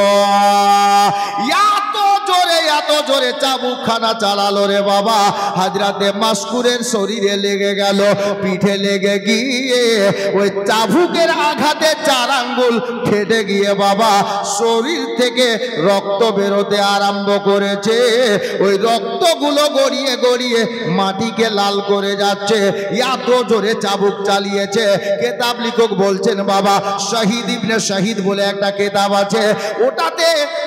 এত জোরে চাবুকখানা চালালো রে বাবা, হযরতে মাসকুরের শরীরে লেগে গেল, পিঠে লেগে গিয়ে ওই চাবুকের আঘাতে 4 আঙ্গুল ফেটে গিয়ে বাবা শরীর থেকে রক্ত বেরোতে আরম্ভ করেছে। ওই রক্তগুলো গড়িয়ে গড়িয়ে মাটিকে লাল করে যাচ্ছে, এত জোরে চাবুক চালিয়েছে। কেতাব লেখক বলছেন বাবা, শহীদ ইবনে শহীদ বলে একটা কেতাব আছে,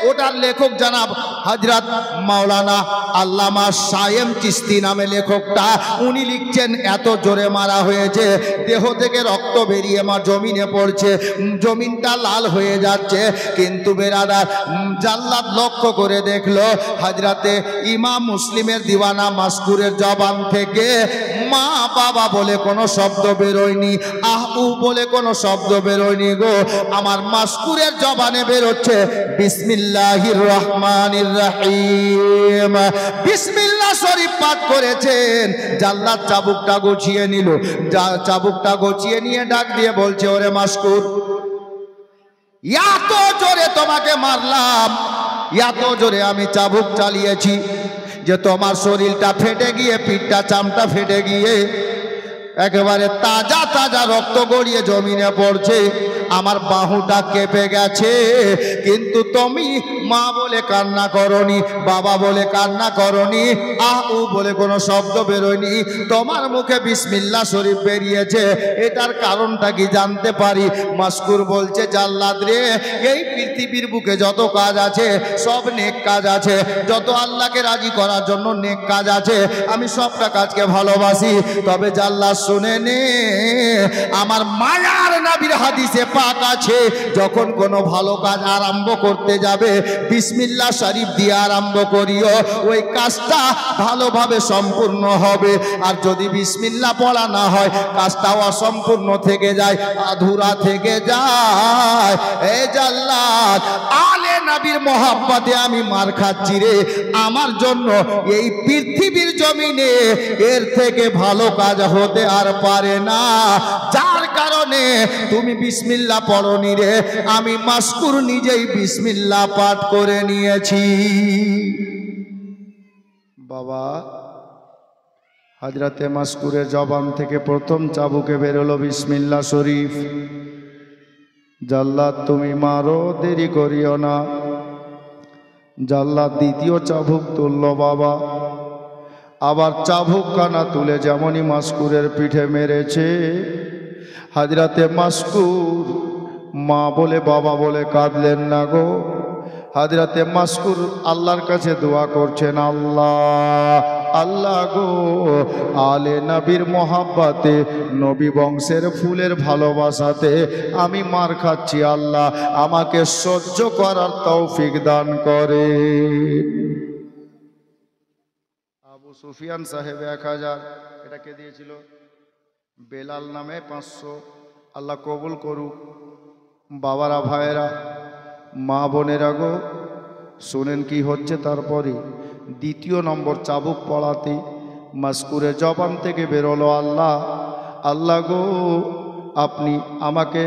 ওটার লেখক জানাব হযরত মাওলানা আল্লামা সায়েম চিশতি নামে লেখকটা, উনি লিখছেন এত জোরে মারা হয়েছে, দেহ থেকে রক্ত বেরিয়ে মা জমিনে পড়ছে, জমিনটা লাল হয়ে যাচ্ছে। কিন্তু বেরাদার, জাল্লাদ লক্ষ্য করে দেখলো হযরতে ইমাম মুসলিমের দিওয়ানা মাসকুরের জবান থেকে মা বাবা বলে কোনো শব্দ বেরোয়নি, আহ উ বলে কোনো শব্দ বেরোয়নি গো। আমার মাসকুরের জবানে বেরোচ্ছে বিসমিল্লাহির রহমানির রহিম। বিসমিল্লাহ শরীফ পাঠ করেছেন। জাল্লাদ চাবুকটা গুছিয়ে নিল, চাবুকটা গুছিয়ে নিয়ে ডাক দিয়ে বলছে, ওরে মাসকুর, এত জোরে তোমাকে মারলাম, এত জোরে আমি চাবুক চালিয়েছি যে তোমার শরীরটা ফেটে গিয়ে, পিঠটা চামটা ফেটে গিয়ে একেবারে তাজা তাজা রক্ত গড়িয়ে জমিনে পড়ছে, আমার বাহুটা কেঁপে গেছে। কিন্তু তুমি মা বলে কান্না করনি, বাবা বলে কান্না করনি, আহ উ বলে কোনো শব্দ বেরোয়নি, তোমার মুখে বিসমিল্লাহ শরীফ বেরিয়েছে। এটার কারণটা কি জানতে পারি? মাসকুর বলছে, জাল্লাদ রে, এই পৃথিবীর বুকে যত কাজ আছে সব নেক কাজ আছে, যত আল্লাহকে রাজি করার জন্য নেক কাজ আছে, আমি সবটা কাজকে ভালোবাসি। তবে জাল্লাদ শুনে নে, আমার মায়ার নবীর হাদিসে পাক আছে, যখন কোনো ভালো কাজ আরম্ভ করতে যাবে বিসমিল্লাহ শরীফ দিয়ে আরম্ভ করিও, ওই কাজটা ভালোভাবে সম্পূর্ণ হবে। আর যদি বিসমিল্লাহ পড়া না হয়, কাজটাও অসম্পূর্ণ থেকে যায়, আধুরা থেকে যায়। এই জাল্লাদ, আলে নবীর মহব্বতে আমি মার খাচ্ছি রে, আমার জন্য এই পৃথিবীর জমিনে এর থেকে ভালো কাজ হতে আর পারে না, যার কারণে তুমি বিসমিল্লাহ পড়নি রে, আমি মাসকুর নিজেই বিসমিল্লাহ পাঠ করে নিয়েছি। বাবা, হযরতে মাসকুরের জবান থেকে প্রথম চাবুকে বেরোলো বিসমিল্লাহ শরীফ। জাল্লাদ তুমি মারো, দেরি করিও না। জাল্লাদ দ্বিতীয় চাবুক তুলল বাবা, আবার চাবুক কানা তুলে যেমনই মাসকুরের পিঠে মেরেছে, হযরতে মাসকুর মা বলে বাবা বলে কাঁদলেন না গো। হযরতে মাসকুর আল্লাহর কাছে দোয়া করছেন, আল্লাহ আল্লাহ গো, আলে নবীর মহাব্বতে, নবী বংশের ফুলের ভালোবাসাতে আমি মার খাচ্ছি, আল্লাহ আমাকে সহ্য করার তৌফিক দান করে। আবু সুফিয়ান সাহেব 1000, এটা কে দিয়েছিল? বেলাল নামে 500, আল্লাহ কবুল করুক। বাবারা, ভাইয়েরা, মা বোনেরা গো, শুনেন কি হচ্ছে। তারপরে দ্বিতীয় নম্বর চাবুক পড়াতে মাসকুরের জবান থেকে বেরোলো, আল্লাহ আল্লাহ গো, আপনি আমাকে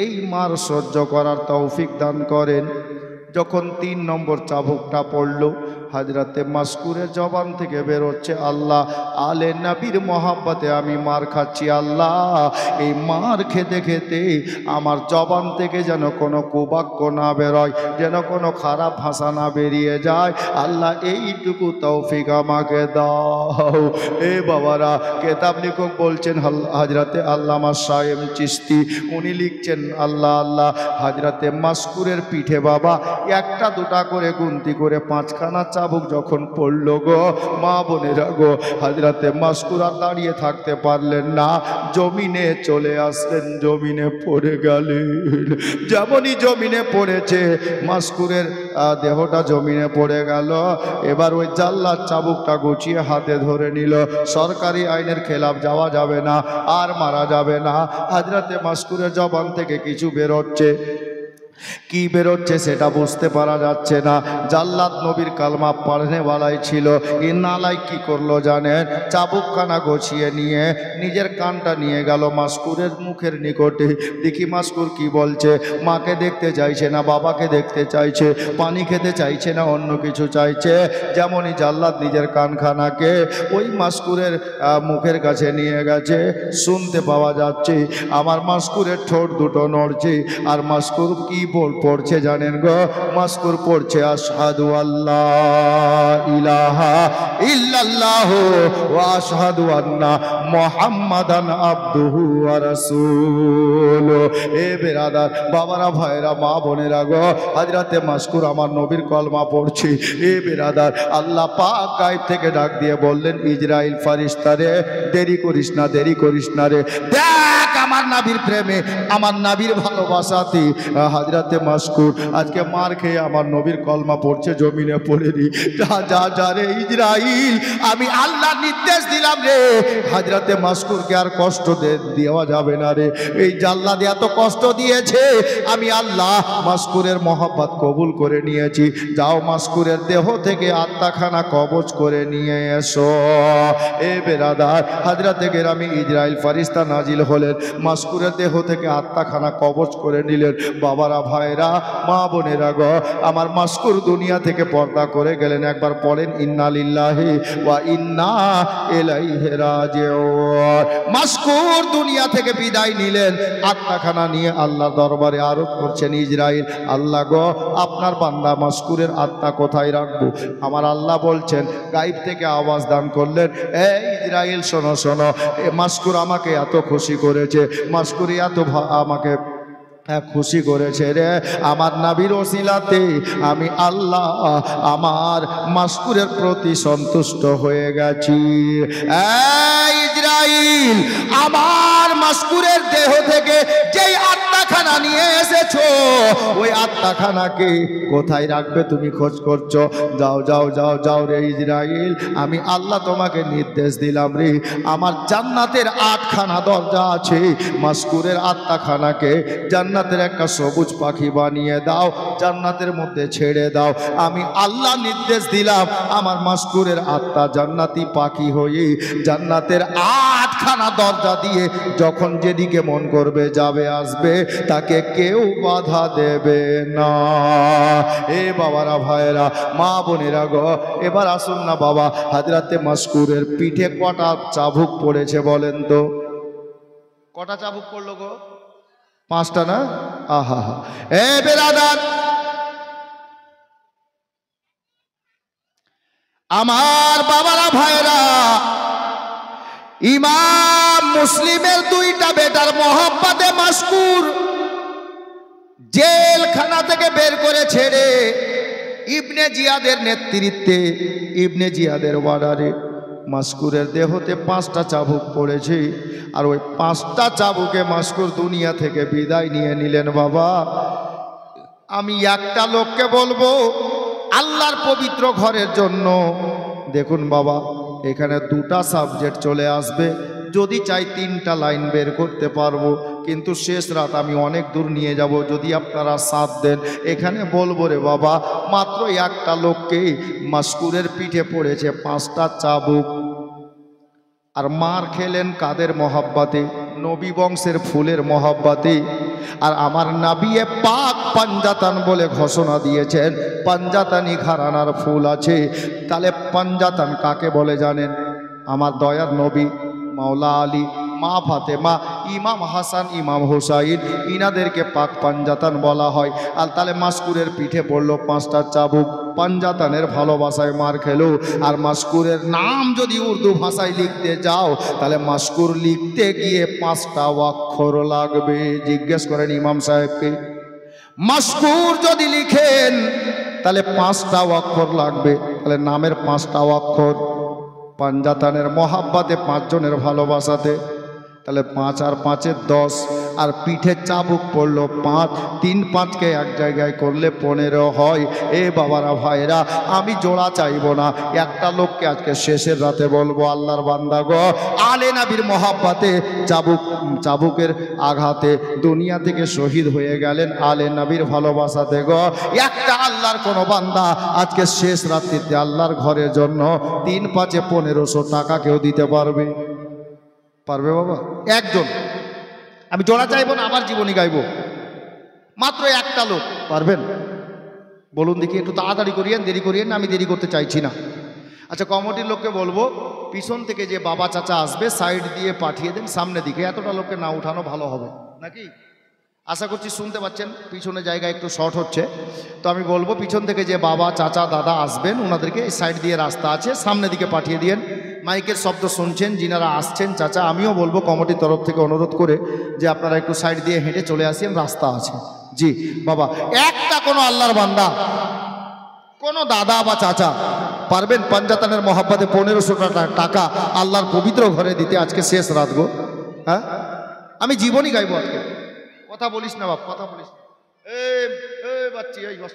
এই মার সহ্য করার তৌফিক দান করেন। যখন 3 নম্বর চাবুকটা পড়ল, হযরতে মাসকুরের জবান থেকে বেরোচ্ছে, আল্লাহ আলে নবীর মহব্বতে আমি মার খাচ্ছি। আল্লাহ এই মার খেতে খেতে আমার জবান থেকে যেন কোনো কুবাক্য না বেরোয়, যেন কোনো খারাপ ভাষা না বেরিয়ে যায়। আল্লাহ এইটুকু তৌফিক আমাকে দাও। এ বাবারা, কেতাব লেখক বলছেন হযরতে আল্লামা সায়েম চিশতি, উনি লিখছেন আল্লাহ আল্লাহ হযরতে মাসকুরের পিঠে বাবা একটা দুটা করে গুনতি করে 5খানা চাবুক যখন পড়ল গো মা বোনেরা গো, হযরতে মাসকুর আর দাঁড়িয়ে থাকতে পারলেন না, জমিনে চলে আসলেন, জমিনে পড়ে গেলেন। যেমনই জমিনে পড়েছে মাসকুরের দেহটা জমিনে পড়ে গেল। এবার ওই জাল্লাদ চাবুকটা গুছিয়ে হাতে ধরে নিল। সরকারি আইনের খেলাফ যাওয়া যাবে না, আর মারা যাবে না। হযরতে মাসকুরের জবান থেকে কিছু বেরোচ্ছে, কি বেরোচ্ছে সেটা বুঝতে পারা যাচ্ছে না। জাল্লাদ নবীর কালমা পড়নেওয়ালাই ছিল। এই নালাই কি করলো জানেন? চাবুকখানা গছিয়ে নিয়ে নিজের কানটা নিয়ে গেল মাসকুরের মুখের নিকটে। দেখি মাসকুর কি বলছে। মাকে দেখতে চাইছে না, বাবাকে দেখতে চাইছে, পানি খেতে চাইছে না, অন্য কিছু চাইছে। যেমনই জাল্লাদ নিজের কানখানাকে ওই মাসকুরের মুখের কাছে নিয়ে গেছে, শুনতে পাওয়া যাচ্ছে আমার মাসকুরের ঠোঁট দুটো নড়ছে। আর মাসকুর কি পড়ছে জানেন গো? মাসকুর পড়ছে আশহাদু আল্লাহ ইলাহা ইল্লাল্লাহ ওয়া আশহাদু আন্না মুহাম্মাদান আবদুহু ওয়া রাসূলুহু। এ বেরাদার, বাবারা, ভাইরা, মা বোনেরা গো, হযরতে মাসকুর আমার নবীর কলমা পড়ছে। এ বেরাদার, আল্লাহ পাক গায়েব থেকে ডাক দিয়ে বললেন, ইজরাইল ফারিস্তা রে, দেরি করিস না, দেরি করিস না রে, দেখ আমার নবীর প্রেমে, আমার নবীর ভালোবাসাতে হযরতে মাসকুর আজকে মার খেয়ে আমার নবীর কলমা পড়ছে, জমিনে পড়ে নি। যা যা যা রে ইজরাইল, আমি আল্লাহ নির্দেশ দিলাম রে, হযরতে মাসকুরকে আর কষ্ট দেওয়া যাবে না রে। এই জাল্লাদ এত কষ্ট দিয়েছে, আমি আল্লাহ মাসকুরের মহব্বত কবুল করে নিয়েছি। যাও মাসকুরের দেহ থেকে আত্মাখানা কবজ করে নিয়ে এসো। এ বেরাদার, হযরতে গেরামি ইজরাইল ফারিস্তা নাজিল হলেন, মাসকুরের দেহ থেকে আত্মাখানা কবজ করে নিলেন। বাবারা, ভাইরা, মা বোনেরা গো, আমার মাসকুর দুনিয়া থেকে পর্দা করে গেলেন। একবার পড়েন ইন্না লিল্লাহি ওয়া ইন্না ইলাইহি রাজিউন। মাসকুর দুনিয়া থেকে বিদায় নিলেন, আত্মাখানা নিয়ে আল্লাহর দরবারে আরজ করছেন, ইজরাইল, আল্লাহ গো, আপনার বান্দা মাসকুরের আত্মা কোথায় রাখবো? আমার আল্লাহ বলছেন, গায়েব থেকে আওয়াজ দান করলেন, এই ইজরাইল শোনো শোনো, মাসকুর আমাকে এত খুশি করেছে, মাসকুরি এত আমাকে খুশি করেছে রে, আমার নবীর ওসিলাতে আমি আল্লাহ আমার মাসকুরের প্রতি সন্তুষ্ট হয়ে গেছি। এই ইজরাইল, আমার মাসকুরের দেহ থেকে যেই আত্মাখানা নিয়ে এসেছো, ওই আত্মাখানাকে কোথায় রাখবে তুমি খোঁজ করছো? যাও যাও যাও যাও রে ইজরাইল, আমি আল্লাহ তোমাকে নির্দেশ দিলাম রে, আমার জান্নাতের 8খানা দরজা আছে, মাসকুরের আত্মাখানাকে জান্নাতের একটা সবুজ পাখি বানিয়ে দাও, জান্নাতের মধ্যে ছেড়ে দাও। আমি আল্লাহ নির্দেশ দিলাম, আমার মাসকুরের আত্মা জান্নাতি পাখি হয়ে জান্নাতের 8খানা দরজা দিয়ে যখন যেদিকে মন করবে যাবে আসবে, তাকে কেউ বাধা দেবে না। এ বাবারা, ভাইরা, মা বোনেরা গো, এবার আসুন না বাবা, হযরতে মাসকুরের পিঠে কটা চাবুক পড়েছে বলেন তো? কটা চাবুক পড়লো গো? 5টা না? আহা হা। এ বেরাদার, আমার বাবারা, ভাইরা, ইমাম মুসলিমের 2টা বেটার মহব্বতে মাসকুর জেলখানা থেকে বের করে ছেড়ে ইবনে জিয়াদের নেতৃত্বে, ইবনে জিয়াদের অর্ডারে মাসকুরের দেহতে 5টা চাবুক পড়েছে। আর ওই 5টা চাবুকে মাসকুর দুনিয়া থেকে বিদায় নিয়ে নিলেন। বাবা, আমি একটা লোককে বলবো আল্লাহর পবিত্র ঘরের জন্য, দেখুন বাবা, এখানে 2টা সাবজেক্ট চলে আসবে, যদি চাই 3টা লাইন বের করতে পারবো, কিন্তু শেষ রাত আমি অনেক দূর নিয়ে যাব, যদি আপনারা সাথ দেন। এখানে বলবো রে বাবা, মাত্র একটা লোককে মাসকুরের পিঠে পড়েছে 5টা চাবুক, আর মার খেলেন কাদের মহব্বতে? নবী বংশের ফুলের মহব্বতে। আর আমার নবিয়ে পাক পাঞ্জাতান বলে ঘোষণা দিয়েছেন পাঞ্জাতানি ঘরানার ফুল আছে। তাহলে পাঞ্জাতান কাকে বলে জানেন? আমার দয়ার নবী মাওলা আলী, মা ফাতেমা, ইমাম হাসান, ইমাম হুসাইন, ইনাদেরকে পাক পাঞ্জাতান বলা হয়। আর তাহলে মাস্কুরের পিঠে পড়লো 5টা চাবুক, পাঞ্জাতানের ভালোবাসায় মার খেলো। আর মাস্কুরের নাম যদি উর্দু ভাষায় লিখতে যাও তাহলে মাস্কুর লিখতে গিয়ে 5টা অক্ষর লাগবে। জিজ্ঞেস করেন ইমাম সাহেবকে, মাস্কুর যদি লিখেন তাহলে 5টা অক্ষর লাগবে। তাহলে নামের 5টা অক্ষর, পাঞ্জাতানের মহাব্বাতে 5 জনের ভালোবাসাতে, তাহলে 5 আর 5 10, আর পিঠে চাবুক পড়লো 5, 3 5কে এক জায়গায় করলে 15 হয়। এ বাবারা ভাইরা, আমি জোড়া চাইবো না, একটা লোককে আজকে শেষের রাতে বলবো, আল্লাহর বান্দা গো, আলে নবীর মহাব্বাতে চাবুকের আঘাতে দুনিয়া থেকে শহীদ হয়ে গেলেন, আলে নবীর ভালোবাসাতে গো। একটা আল্লাহর কোনো বান্দা আজকে শেষ রাত্রিতে আল্লাহর ঘরের জন্য 3 5 1500 টাকা কেউ দিতে পারবে? পারবে বাবা? একজন। আমি জোড়া চাইবো না, আমার জীবনী গাইবো, মাত্র একটা লোক। পারবেন? বলুন দেখি, একটু তাড়াতাড়ি করিয়েন, দেরি করিয়েন না, আমি দেরি করতে চাইছি না। আচ্ছা, কমিটির লোককে বলবো পিছন থেকে যে বাবা চাচা আসবে সাইড দিয়ে পাঠিয়ে দেন সামনের দিকে, এতটা লোককে না উঠানো ভালো হবে নাকি? আশা করছি শুনতে পাচ্ছেন, পিছনে জায়গা একটু শর্ট হচ্ছে, তো আমি বলবো পিছন থেকে যে বাবা চাচা দাদা আসবেন ওনাদেরকে এই সাইড দিয়ে রাস্তা আছে সামনের দিকে পাঠিয়ে দিয়েন। মাইকের শব্দ শুনছেন, যিনারা আসছেন চাচা, আমিও বলবো কমিটির তরফ থেকে অনুরোধ করে যে আপনারা একটু সাইড দিয়ে হেঁটে চলে আসেন, রাস্তা আছে। জি বাবা, একটা কোনো আল্লাহর বান্দা, কোনো দাদা বা চাচা পারবেন পাঞ্জাতানের মহাব্বাতে 1500 টাকা আল্লাহর পবিত্র ঘরে দিতে? আজকে শেষ রাত গো। হ্যাঁ, আমি জীবনই গাইবো আজকে। কথা বলিস না বাপ, কথা বলিস না। বাচ্চি, এই বস,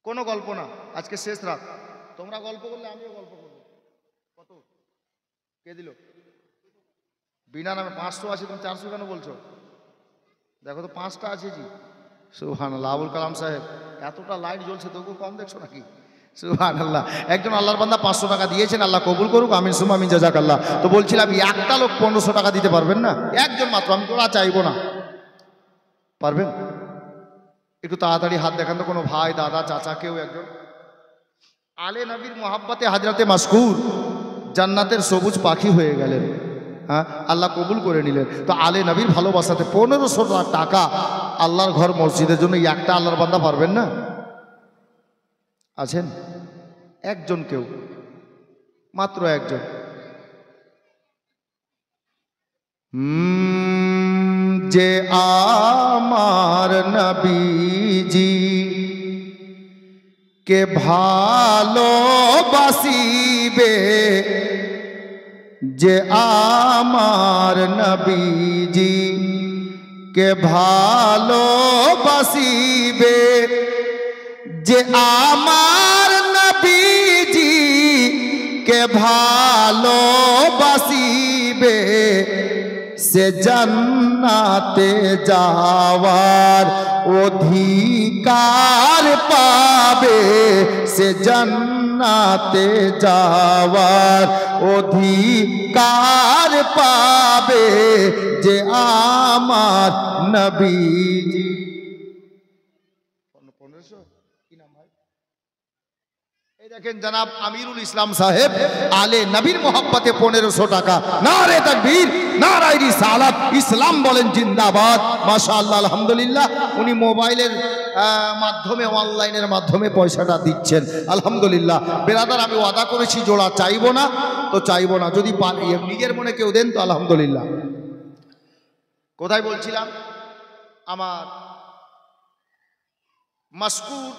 কোনো গল্প না, আজকে শেষ রাত। তোমরা গল্প করলে আমিও গল্প করবো। কত কে দিল? বিনা নামে 500 আছে, তুমি 400 কেন বলছো? দেখো তো 5টা আছে জি। সুবহানাল্লাহ। আবুল কালাম সাহেব, এতটা লাইট জ্বলছে তবু কম দেখছো নাকি? সুবহানাল্লাহ। একজন আল্লাহর বান্দা 500 টাকা দিয়েছেন, আল্লাহ কবুল করুক, আমিন সুম্মা আমিন, জাযাকাল্লাহ। তো বলছিলাম একটা লোক 1500 টাকা দিতে পারবেন না? একজন মাত্র, আমি তোরা চাইবো না। পারবেন? একটু তাড়াতাড়ি হাত দেখান তো, কোনো ভাই দাদা চাচা কেউ একজন। আলে নবীর মহাব্বতে হাজরাতে মাসকুর জান্নাতের সবুজ পাখি হয়ে গেলেন। হ্যাঁ, আল্লাহ কবুল করে নিলেন। তো আলে নবীর ভালোবাসাতে 1500 টাকা আল্লাহর ঘর মসজিদের জন্য একটা আল্লাহর বান্দা পারবেন না? আছেন? একজন, কেউ, মাত্র একজন। যে আমার নবীজি কে ভালোবাসিবে, যে আমার নবীজি কে ভালোবাসিবে, যে আমার নবীজি কে ভালোবাসিবে, সে জান্নাতে যাওয়ার অধিকার পাবে, সে জান্নাতে যাওয়ার অধিকার পাবে, যে আমার নবীজি। 1500 কি নাম ভাই? এই দেখেন জনাব আমিরুল ইসলাম সাহেব আলে নবীর মোহাব্বতে 1500 টাকা। নারে তাকবীর, নারায়ে রিসালাত, ইসলাম বলেন জিন্দাবাদ। মাশাআল্লাহ, আলহামদুলিল্লাহ। উনি মোবাইলের মাধ্যমে, অনলাইনের মাধ্যমে পয়সাটা দিচ্ছেন, আলহামদুলিল্লাহ। বেরাদার, আমি ওয়াদা করেছি জোড়া চাইবো না, তো চাইবো না, যদি নিজের মনে কেউ দেন তো আলহামদুলিল্লাহ। কোথায় বলছিলাম? আমার মাসকুর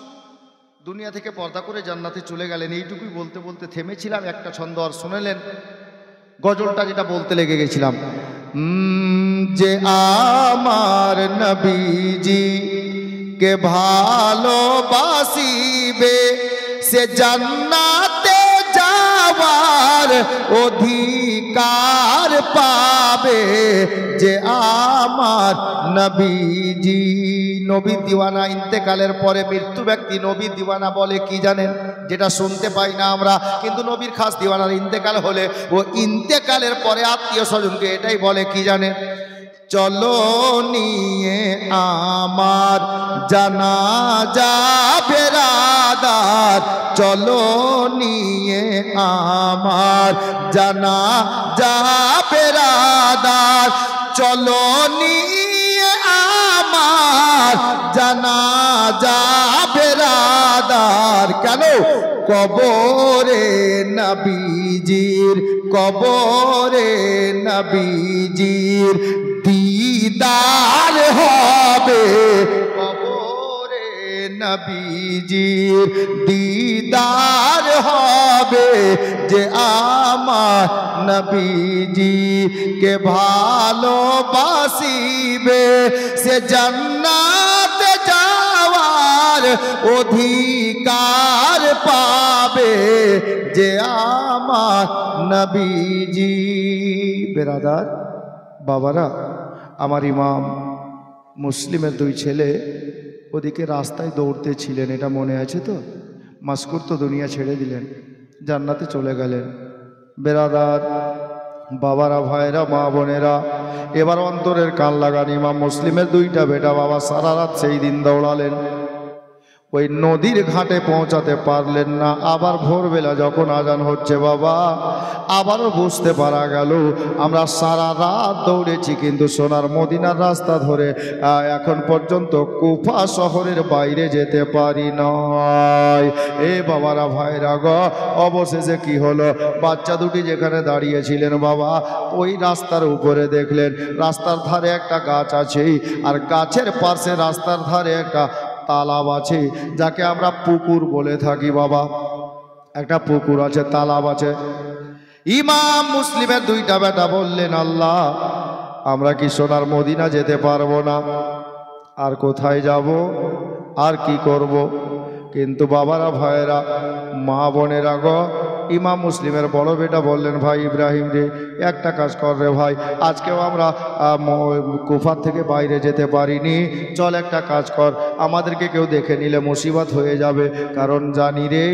দুনিয়া থেকে পর্দা করে জান্নাতে চলে গেলেন, এইটুকুই বলতে বলতে থেমেছিলাম। একটা ছন্দ আর শুনেলেন, গজলটা যেটা বলতে লেগে গেছিলাম। যে আমার নবীজি কে ভালোবাসিবে, সে জান্নাতে যাওয়ার অধিকার পাবে, যে আমার নবীজি। নবীর দিওয়ানা, ইন্তেকালের পরে মৃত্যু ব্যক্তি নবীর দিওয়ানা বলে কি জানেন? যেটা শুনতে পাই না আমরা, কিন্তু নবীর খাস দিওয়ানার ইন্তেকাল হলে ও ইন্তেকালের পরে আত্মীয় স্বজনকে এটাই বলে কি জানেন? চলো নিয়ে আমার জানাজা বেরাদার, চলো নিয়ে আমার জানাজা বেরাদার, চলো নিয়ে আমার জানাজা বেরাদার। কেন? কবরে নবীজির, কবরে নবীজির দিদার হবে, কবরে নবীজির দিদার হবে। যে আমার নবীজি কে ভালোবাসিবে সে জান্নাতে যাওয়ার অধিকার পাবে। যে আমার নবীজি। বেরাদার বাবারা, আমার ইমাম মুসলিমের দুই ছেলে ওদিকে রাস্তায় দৌড়তে ছিলেন, এটা মনে আছে তো? মাসকুর তো দুনিয়া ছেড়ে দিলেন, জান্নাতে চলে গেলেন। বেরাদার বাবারা, ভাইরা, মা বোনেরা, এবার অন্তরের কান লাগান। ইমাম মুসলিমের দুইটা বেটা বাবা সারা রাত সেই দিন দৌড়ালেন, ওই নদীর ঘাটে পৌঁছাতে পারলেন না। আবার ভোরবেলা যখন আজান হচ্ছে বাবা, আবারও বুঝতে পারা গেল আমরা সারা রাত দৌড়েছি, কিন্তু সোনার মদিনার রাস্তা ধরে এখন পর্যন্ত কুফা শহরের বাইরে যেতে পারি নাই। এ বাবারা, ভাইরা গো, অবশেষে কি হলো? বাচ্চা দুটি যেখানে দাঁড়িয়েছিলেন বাবা, ওই রাস্তার উপরে দেখলেন রাস্তার ধারে একটা গাছ আছে, আর গাছের পাশে রাস্তার ধারে একটা তালাব আছে, যাকে আমরা পুকুর বলে থাকি বাবা। একটা পুকুর আছে, তালাব আছে। ইমাম মুসলিমের দুইটা বেটা বললেন, আল্লাহ, আমরা কি সোনার মদিনা যেতে পারবো না? আর কোথায় যাব? আর কি করব? কিন্তু বাবারা, ভাইয়েরা, মা বোনেরা গো, ইমাম মুসলিমের বড় বেটা বললেন, ভাই ইব্রাহিম রে, একটা কাজ কর রে ভাই, আজকেও আমরা কুফার থেকে বাইরে যেতে পারিনি, চল একটা কাজ কর, আমাদেরকে কেউ দেখে নিলে মুসিবত হয়ে যাবে, কারণ জানি রে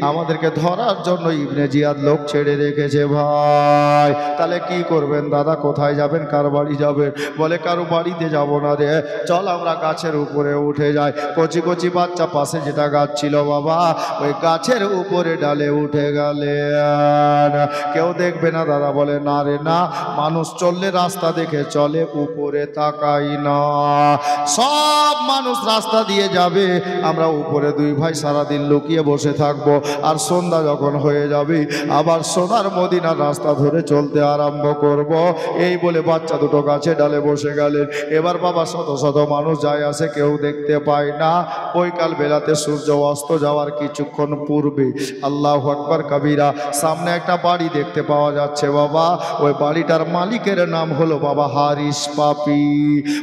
আমাদেরকে ধরার জন্য ইবনে জিয়াদ লোক ছেড়ে রেখেছে ভাই। তাহলে কি করবেন দাদা? কোথায় যাবেন? কার বাড়ি যাবেন? বলে, কারো বাড়িতে যাব না রে, চল আমরা গাছের উপরে উঠে যাই। কচি কচি বাচ্চা পাশে যেটা গাছ ছিল বাবা, ওই গাছের উপরে ডালে উঠে গেল, কেউ দেখবে না দাদা। বলে, না রে না, মানুষ চললে রাস্তা দেখে চলে, উপরে তাকাই না। সব মানুষ রাস্তা দিয়ে যাবে, আমরা উপরে দুই ভাই সারাদিন লুকিয়ে বসে থাকবো, আর সন্ধ্যা যখন হয়ে যাবে আবার সোনার মদিনার রাস্তা ধরে চলতে আরম্ভ করব। এই বলে বাচ্চা দুটো গাছে ডালে বসে গেলেন। এবার বাবা শত শত মানুষ যায় আসে, কেউ দেখতে পায় না। বৈকাল বেলাতে সূর্য অস্ত যাওয়ার কিছুক্ষণ পূর্বে আল্লাহু আকবার কবিরা, সামনে একটা বাড়ি দেখতে পাওয়া যাচ্ছে বাবা। ওই বাড়িটার মালিকের নাম হলো বাবা হারিস পাপি।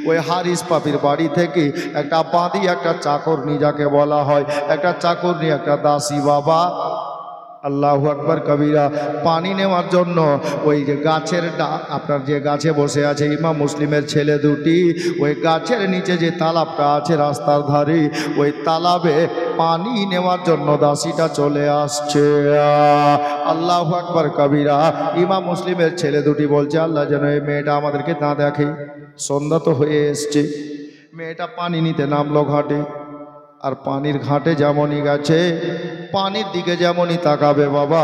ওই হারিস পাপির বাড়ি থেকে একটা বাঁধি, একটা চাকরনি যাকে বলা হয়, একটা চাকরনি, একটা দাসী বাবা, আল্লাহু আকবার কবিরা, পানি নেওয়ার জন্য ওই যে গাছের আপনার যে গাছে বসে আছে ইমাম মুসলিমের ছেলে দুটি, ওই গাছের নিচে যে তালাবটা আছে রাস্তার ধারে, ওই তালাবে পানি নেওয়ার জন্য দাসীটা চলে আসছে। আল্লাহু আকবার কবিরা। ইমাম মুসলিমের ছেলে দুটি বলছে, আল্লাহ যেন এই মেয়েটা আমাদেরকে না দেখে। সন্ধ্যা তো হয়ে এসছে, মেয়েটা পানি নিতে নামলো ঘাটে, আর পানির ঘাটে যেমনই গেছে, পানির দিকে যেমনই তাকাবে বাবা,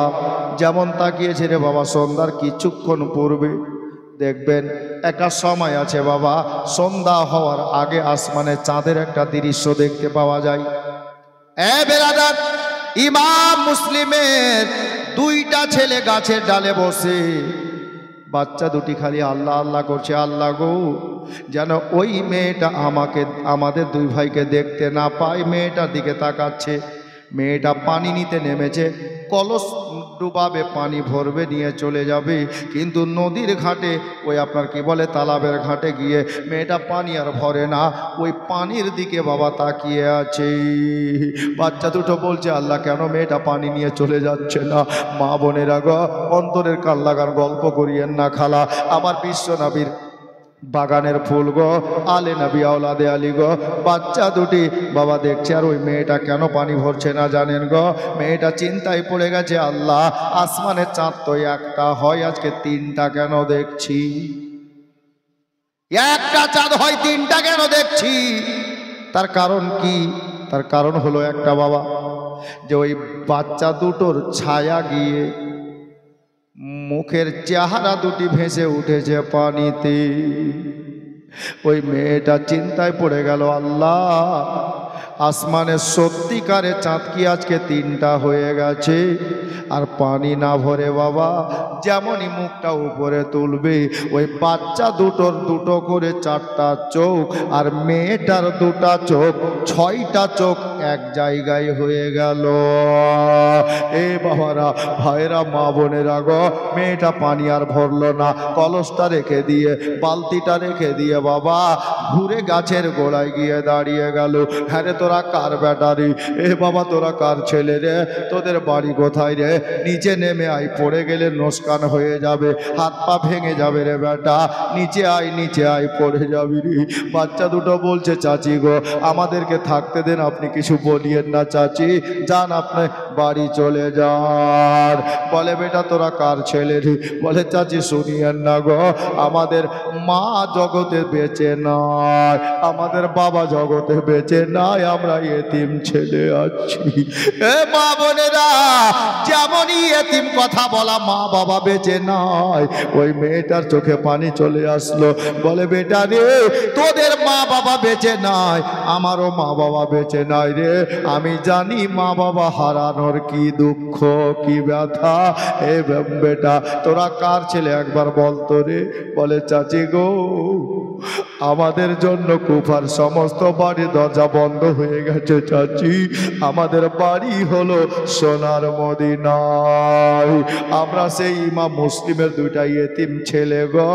যেমন তাকিয়েছে রে বাবা সন্ধ্যার কিছুক্ষণ পূর্বে, দেখবেন একটা সময় আছে বাবা, সন্ধ্যা হওয়ার আগে আসমানে চাঁদের একটা দৃশ্য দেখতে পাওয়া যায়। বেরাদার, ইমাম মুসলিমের দুইটা ছেলে গাছের ডালে বসে, বাচ্চা দুটি খালি আল্লাহ আল্লাহ করছে, আল্লাহ গো যেন ওই মেয়েটা আমাদের দুই ভাইকে দেখতে না পায়। মেয়েটার দিকে তাকাচ্ছে, মেয়েটা পানি নিতে নেমেছে, কলস ডুবাবে, পানি ভরবে, নিয়ে চলে যাবে, কিন্তু নদীর ঘাটে ওই আপনার কি বলে তালাবের ঘাটে গিয়ে মেয়েটা পানি আর ভরে না, ওই পানির দিকে বাবা তাকিয়ে আছে। বাচ্চা দুটো বলছে, আল্লাহ কেন মেয়েটা পানি নিয়ে চলে যাচ্ছে না? মা বোনেরা গো, অন্তরের কান লাগার গল্প করিয়েন না খালা, আমার বিশ্ব নবীর বাগানের ফুল গো, আলে নবী আওলাদে আলী গো, বাচ্চা দুটি বাবা দেখছে, আর ওই মেয়েটা কেন পানি ভরছে না জানেন গো? মেয়েটা চিন্তায় পড়ে গেছে, আল্লাহ আসমানের চাঁদ তো একটা হয়, আজকে তিনটা কেন দেখছি? একটা চাঁদ হয় তিনটা কেন দেখছি? তার কারণ কি? তার কারণ হলো একটা বাবা, যে ওই বাচ্চা দুটোর ছায়া গিয়ে মুখের চেহারা দুটি ভেসে উঠেছে পানিতে। ওই মেয়েটা চিন্তায় পড়ে গেল, আল্লাহ, আসমানে সত্যিকারে চাঁদ কি আজকে তিনটা হয়ে গেছে? আর পানি না ভরে বাবা যেমনই মুখটা উপরে তুলবে, ওই বাচ্চা দুটোর দুটো করে চারটা চোখ, আর মেয়েটার দুটা চোখ, ছয়টা চোখ এক জায়গায় হয়ে গেল। এ বাবারা, ভাইরা, মা বোনেরা গো, মেয়েটা পানি আর ভরলো না। কলসটা রেখে দিয়ে, বালতিটা রেখে দিয়ে বাবা ঘুরে গাছের গোড়ায় গিয়ে দাঁড়িয়ে গেল। হ্যাঁ রে, তোরা কার ব্যাটারি? এ বাবা, তোরা কার ছেলে রে? তোদের বাড়ি কোথায় রে? নিচে নেমে আয়, পড়ে গেলে নোসকান হয়ে যাবে, হাত পা ভেঙে যাবে রে বেটা। নিচে আয়, নিচে আয়, পড়ে যাবি রে। বাচ্চা দুটো বলছে, চাচি গো, আমাদেরকে থাকতে দেন, আপনি কিছু বলিয়েন না চাচি, যান আপনি বাড়ি চলে যান। বলে, বেটা তোরা কার ছেলে রে? বলে, চাচি শুনিয়েন না গো, আমাদের মা জগতে বেঁচে নাই, আমাদের বাবা জগতে বেঁচে নাই, আমরা এতিম ছেলে আছি। এ মা বোনেরা, যেমনই এতিম কথা বলা, মা বাবা বেঁচে নাই, ওই মেয়েটার চোখে পানি চলে আসলো। বলে, বেটা রে, তোদের মা বাবা বেঁচে নাই, আমারও মা বাবা বেঁচে নাই রে। আমি জানি মা বাবা হারানোর কি দুঃখ, কি ব্যথা। এ বেটা, তোরা কার ছেলে একবার বলতো রে? বলে, চাচি গো, আমাদের জন্য কুফার সমস্ত বাড়ির দরজা বন্ধ হয়ে গেছে চাচি, আমাদের বাড়ি হলো সোনার মদিনায়, আমরা সেই ইমাম মুসলিমের দুইটা এতিম ছেলে গো,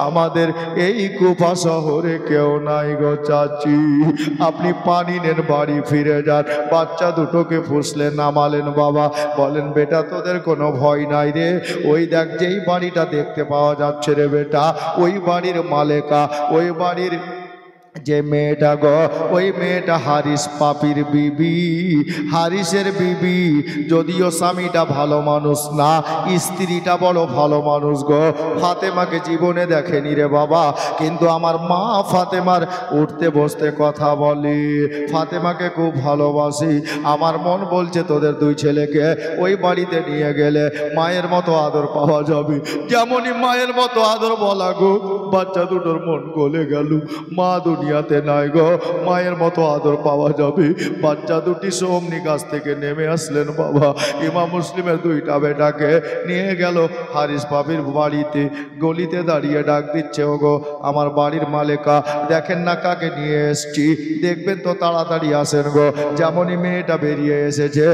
আমাদের এই কুফা শহরে কেউ নাই গো চাচি, আপনি পানি নেন, বাড়ি ফিরে যান। বাচ্চা দুটোকে ফুসলে নামালেন বাবা। বলেন, বেটা তোদের কোনো ভয় নাই রে, ওই দেখ যেই বাড়িটা দেখতে পাওয়া যাচ্ছে রে বেটা, ওই বাড়ির মালেকা, ওই বাড়ির যে মেয়েটা গো, ওই মেয়েটা হারিস পাপির বিবি, হারিসের বিবি। যদিও স্বামীটা ভালো মানুষ না, স্ত্রীটা বড় ভালো মানুষ গো। ফাতেমাকে জীবনে দেখেনি রে বাবা, কিন্তু আমার মা ফাতেমার উঠতে বসতে কথা বলে, ফাতেমাকে খুব ভালোবাসি। আমার মন বলছে তোদের দুই ছেলেকে ওই বাড়িতে নিয়ে গেলে মায়ের মতো আদর পাওয়া যাবে। যেমনই মায়ের মতো আদর বলা গো, বাচ্চা দুটোর মন গলে গেল। মা দুনিয়াতে নাই গো, মায়ের মতো আদর পাওয়া যাবে। বাচ্চা দুটি সোমনি গাছ থেকে নেমে আসলেন বাবা। ইমাম মুসলিমের দুইটা বেটাকে নিয়ে গেল হারিস পাপির বাড়িতে। গলিতে দাঁড়িয়ে ডাক দিচ্ছে, ও গো আমার বাড়ির মালেকা, দেখেন না কাকে নিয়ে এসছি, দেখবেন তো তাড়াতাড়ি আসেন গো। যেমনই মেয়েটা বেরিয়ে এসেছে,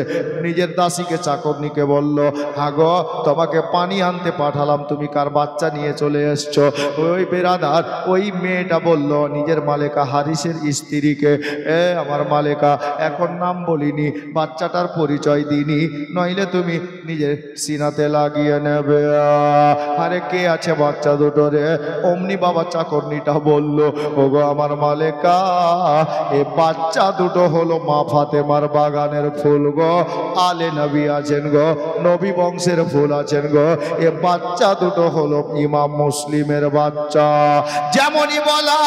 নিজের দাসীকে চাকরনিকে বলল, হ্যাঁ গো, তোমাকে পানি আনতে পাঠালাম, তুমি কার বাচ্চা নিয়ে চলে এসছো? ওই বেরাদার, ওই মেয়েটা বলল নিজের মালেকা হারিসের স্ত্রীকে, এ আমার মালেকা, এখন নাম বলিনি, বাচ্চাটার পরিচয় দিনি, নইলে তুমি নিজের সিনাতে লাগিয়ে নেবে। আরে কে আছে বাচ্চা দুটো রে? অমনি বাবা চাকরনিটা বলল, ওগো আমার মালেকা, এ বাচ্চা দুটো হলো মা ফাতেমার বাগানের ফুল গো, আলে নবী আছেন গো, নবী বংশের ফুল আছেন গো, এ বাচ্চা দুটো হলো ইমাম মুসলিমের বাচ্চা। যেমনই বলা,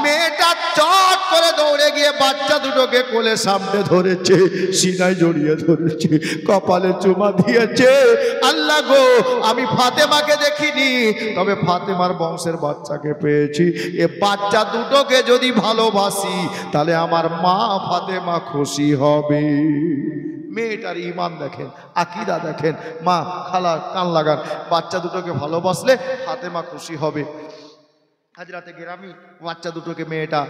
মেয়েটা চট করে দৌড়ে গিয়ে বাচ্চা দুটোকে কোলে সামনে ধরেছে, সিনায় জড়িয়ে ধরেছে, কপালে চুমা দিয়েছে। আল্লাহ গো, আমি ফাতেমাকে দেখিনি, তবে ফাতেমার বংশের বাচ্চাকে পেয়েছি। এ বাচ্চা দুটোকে যদি ভালোবাসি, তাহলে আমার মা ফাতেমা খুশি হবে। মেয়েটার ইমান দেখেন, আকিদা দেখেন। মা খালা কান লাগান, বাচ্চা দুটোকে ভালোবাসলে ফাতেমা খুশি হবে। হাজরাতে গ্রামী বাচ্চা দুটোকে মেয়েটা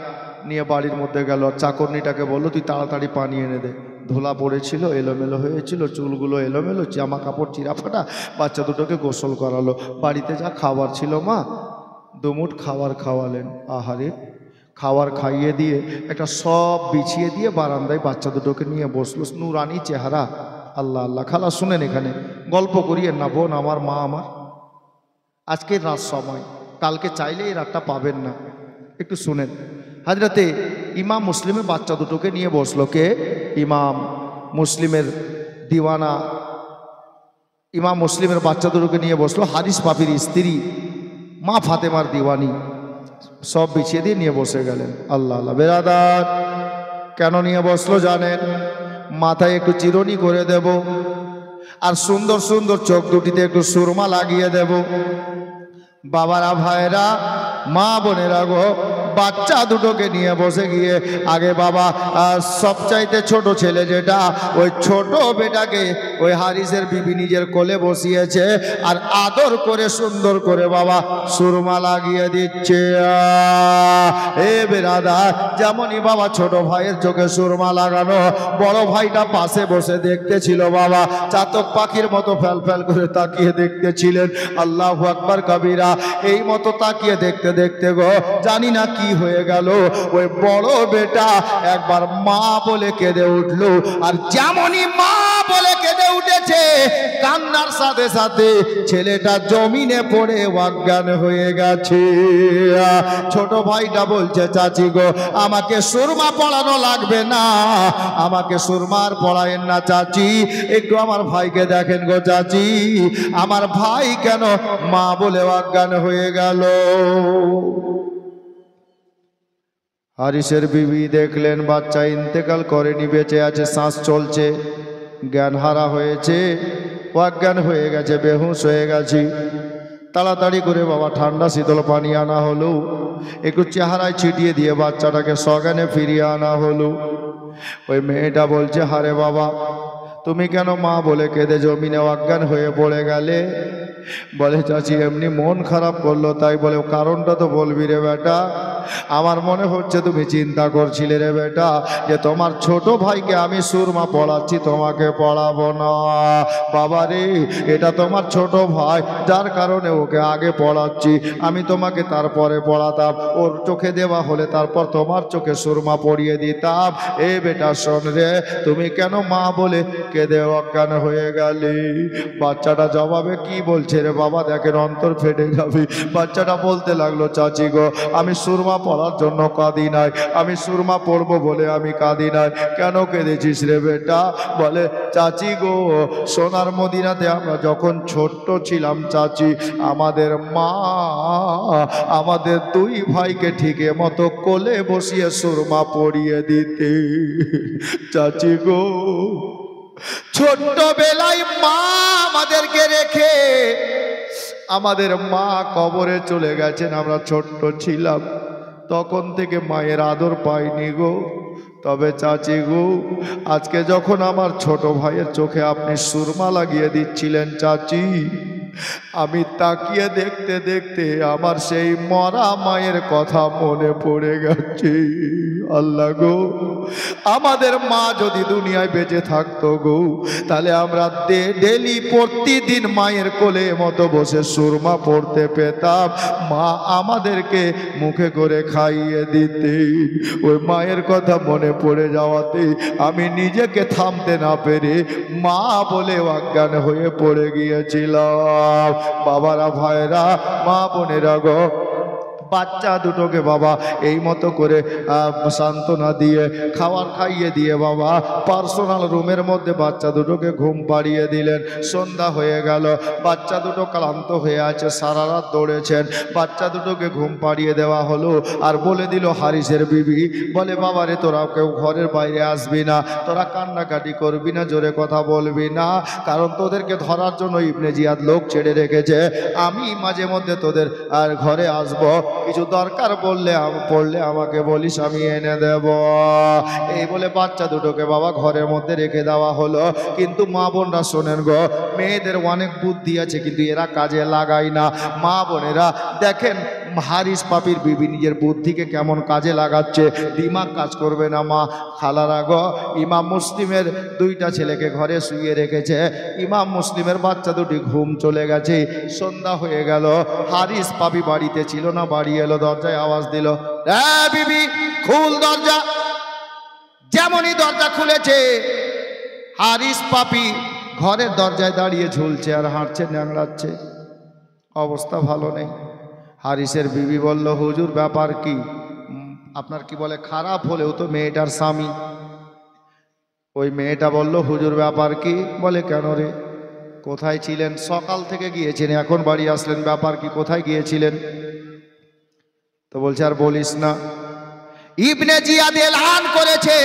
নিয়ে বাড়ির মধ্যে গেল। চাকরনিটাকে বললো, তুই তাড়াতাড়ি পানি এনে দে। ধোলা পড়েছিল, এলোমেলো হয়েছিল, চুলগুলো এলোমেলো, জামা কাপড় চিরাফাটা। বাচ্চা দুটোকে গোসল করালো। বাড়িতে যা খাবার ছিল মা দুমুঠ খাবার খাওয়ালেন। আহারে, খাবার খাইয়ে দিয়ে একটা সব বিছিয়ে দিয়ে বারান্দায় বাচ্চা দুটোকে নিয়ে বসলো। নুরানি চেহারা, আল্লাহ আল্লাহ। খালা শুনেন, এখানে গল্প করিয়েন না বোন আমার, মা আমার, আজকে রাত সময়, কালকে চাইলে এই রাতটা পাবেন না, একটু শুনেন। হাজরাতে ইমাম মুসলিমের বাচ্চা দুটোকে নিয়ে বসলো। কে? ইমাম মুসলিমের দিওয়ানা, ইমাম মুসলিমের বাচ্চা দুটোকে নিয়ে বসলো হারিস পাপির স্ত্রী মা ফাতেমার দিওয়ানি। সব বিছিয়ে দিয়ে নিয়ে বসে গেলেন। আল্লাহ আল্লাহ। বেরাদার, কেন নিয়ে বসলো জানেন? মাথায় একটু চিরুনি করে দেব, আর সুন্দর সুন্দর চোখ দুটিতে একটু সুরমা লাগিয়ে দেব। বাবারা, ভাইরা, মা বোনেরা গো, বাচ্চা দুটোকে নিয়ে বসে গিয়ে আগে বাবা সবচাইতে ছোট ছেলে যেটা, ওই ছোট বেটাকে ওই হারিসের বিবি নিজের কোলে বসিয়েছে, আর আদর করে সুন্দর করে বাবা সুরমা লাগিয়ে দিচ্ছে। এ বেরাদার, যেমনই বাবা ছোট ভাইয়ের চোখে সুরমা লাগানো, বড় ভাইটা পাশে বসে দেখতেছিল বাবা, চাতক পাখির মতো ফ্যাল ফ্যাল করে তাকিয়ে দেখতেছিলেন। আল্লাহু আকবার কবিরা। এই মতো তাকিয়ে দেখতে দেখতে গো, জানি না কি হয়ে গেল, ওই বড় বেটা একবার মা বলে কেঁদে উঠলো। আর যেমনই মা বলে কেঁদে উঠেছে, কান্নার সাথে সাথে ছেলেটা জমিনে পড়ে অজ্ঞান হয়ে গেছে। ছোট ভাইটা বলছে, চাচি গো, আমাকে সুরমা পড়ানো লাগবে না, আমাকে সুরমার পড়ায়েন না চাচি, একটু আমার ভাইকে দেখেন গো চাচি, আমার ভাই কেন মা বলে অজ্ঞান হয়ে গেল। হারিসের বিবি দেখলেন বাচ্চা ইন্তেকাল করেনি, বেঁচে আছে, শ্বাস চলছে, জ্ঞান হারা হয়েছে, অজ্ঞান হয়ে গেছে, বেহুশ হয়ে গেছি। তাড়াতাড়ি করে বাবা ঠান্ডা শীতল পানি আনা হলো, একটু চেহারায় ছিটিয়ে দিয়ে বাচ্চাটাকে সজ্ঞানে ফিরিয়ে আনা হলো। ওই মেয়েটা বলছে, হারে বাবা, তুমি কেন মা বলে কেঁদে জমিনে অজ্ঞান হয়ে পড়ে গেলে? বলে, চাচি এমনি মন খারাপ করলো তাই। বলে, কারণটা তো বলবি রে বেটা। আমার মনে হচ্ছে তুমি চিন্তা করছিলে রে বেটা, যে তোমার ছোট ভাইকে আমি সুরমা পড়াচ্ছি, তোমাকে পড়াবো না। বাবা রে, এটা তোমার ছোট ভাই, যার কারণে ওকে আগে পড়াচ্ছি, আমি তোমাকে তারপরে পড়াতাম, ওর চোখে দেওয়া হলে তারপর তোমার চোখে সুরমা পড়িয়ে দিতাম। এ বেটা শোন রে, তুমি কেন মা বলে কেঁদে অজ্ঞান হয়ে গেলে? বাচ্চাটা জবাবে কি বলছে রে বাবা, দেখেন অন্তর ফেটে যাবে। বাচ্চাটা বলতে লাগলো, চাচি গো, আমি সুরমা পড়ার জন্য কাঁদি নাই, আমি সুরমা পড়বো বলে আমি কাঁদি নাই। কেন কেঁদেছিস রে বেটা? বলে, চাচি গো, সোনার মদিনাতে আমরা যখন ছোট্ট ছিলাম চাচি, আমাদের মা আমাদের দুই ভাইকে ঠিকে মতো কোলে বসিয়ে সুরমা পড়িয়ে দিতে। চাচি গো, ছোট্টবেলায় মা আমাদেরকে রেখে আমাদের মা কবরে চলে গেছেন, আমরা ছোট্ট ছিলাম, তখন থেকে মায়ের আদর পাইনি গো। তবে চাচি গো, আজকে যখন আমার ছোট ভাইয়ের চোখে আপনি সুরমা লাগিয়ে দিচ্ছিলেন চাচি, আমি তাকিয়ে দেখতে দেখতে আমার সেই মরা মায়ের কথা মনে পড়ে গেছে। আল্লাহ গো, আমাদের মা যদি দুনিয়ায় বেঁচে থাকতো গো, তাহলে আমরা ডেলি প্রতিদিন মায়ের কোলে মতো বসে সুরমা পড়তে পেতাম, মা আমাদেরকে মুখে করে খাইয়ে দিতে। ওই মায়ের কথা মনে পড়ে যাওয়াতে আমি নিজেকে থামতে না পেরে মা বলে অজ্ঞান হয়ে পড়ে গিয়েছিলাম। বাবারা, ভাইরা, মা বোনেরা গো, বাচ্চা দুটোকে বাবা এই মতো করে সান্ত্বনা দিয়ে খাবার খাইয়ে দিয়ে বাবা পার্সোনাল রুমের মধ্যে বাচ্চা দুটোকে ঘুম পাড়িয়ে দিলেন। সন্ধ্যা হয়ে গেল, বাচ্চা দুটো ক্লান্ত হয়ে আছে, সারা রাত দৌড়েছেন। বাচ্চা দুটোকে ঘুম পাড়িয়ে দেওয়া হলো, আর বলে দিল হারিসের বিবি, বলে, বাবা রে, তোরা কেউ ঘরের বাইরে আসবি না, তোরা কান্নাকাটি করবি না, জোরে কথা বলবি না, কারণ তোদেরকে ধরার জন্য ইবনে জিয়াদ লোক ছেড়ে রেখেছে। আমি মাঝে মধ্যে তোদের আর ঘরে আসবো, কিছু দরকার পড়লে আমাকে বলিস, আমি এনে দেব। এই বলে বাচ্চা দুটোকে বাবা ঘরের মধ্যে রেখে দেওয়া হলো। কিন্তু মা বোনরা শোনেন গো, মেয়েদের অনেক বুদ্ধি আছে, কিন্তু এরা কাজে লাগায় না। মা বোনেরা দেখেন, হারিস পাপির বিবি নিজের বুদ্ধিকে কেমন কাজে লাগাচ্ছে, দিমাগ কাজ করবে না মা। খালারা গো, ইমাম মুসলিমের দুইটা ছেলেকে ঘরে শুয়ে রেখেছে, ইমাম মুসলিমের বাচ্চা দুটি ঘুম চলে গেছে। সন্ধ্যা হয়ে গেল, হারিস পাপি বাড়িতে ছিল না, বাড়ি এলো, দরজায় আওয়াজ দিল, বিবি খুল দরজা। যেমনই দরজা খুলেছে, হারিস পাপি ঘরের দরজায় দাঁড়িয়ে ঝুলছে আর হাঁটছে, ন্যাংড়াচ্ছে, অবস্থা ভালো নেই। হারিসের বিবি বলল, হুজুর ব্যাপার কি? আপনার কি বলে, খারাপ হলেও তো মেয়েটার স্বামী। ওই মেয়েটা বলল, হুজুর ব্যাপার কি? বলে, কেন রে, কোথায় ছিলেন? সকাল থেকে গিয়েছেন, এখন বাড়ি আসলেন, ব্যাপার কি, কোথায় গিয়েছিলেন? তো বলছে আর বলিস না, ইবনে জিয়াদ এলান করেছে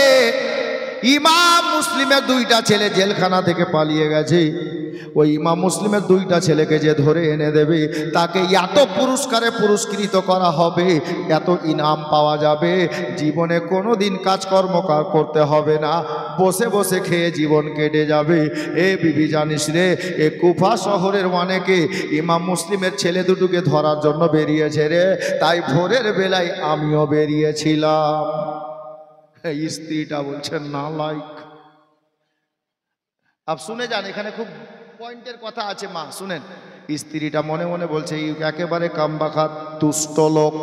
ইমাম মুসলিমের দুইটা ছেলে জেলখানা থেকে পালিয়ে গেছে, ওই ইমাম মুসলিমের দুইটা ছেলেকে যে ধরে এনে দেবে তাকে এত পুরস্কারে পুরস্কৃত করা হবে, এত ইনাম পাওয়া যাবে, জীবনে কোনো দিন কাজকর্ম করতে হবে না, বসে বসে খেয়ে জীবন কেটে যাবে। এ বিবি জানিস রে, এ কুফা শহরের অনেকে ইমাম মুসলিমের ছেলে দুটোকে ধরার জন্য বেরিয়েছে রে, তাই ভোরের বেলায় আমিও বেরিয়েছিলাম। স্ত্রীটা বলছেন না লাইক। আপ শুনে যান, এখানে খুব পয়েন্টের কথা আছে মা, শুনেন। স্ত্রীটা মনে মনে বলছে একেবারে কামবাখাত তুষ্ট লোক।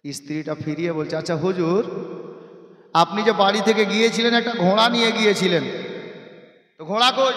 স্ত্রীটা ফিরিয়ে বলছে, আচ্ছা হুজুর, আপনি যে বাড়ি থেকে গিয়েছিলেন একটা ঘোড়া নিয়ে গিয়েছিলেন, তো ঘোড়া কই?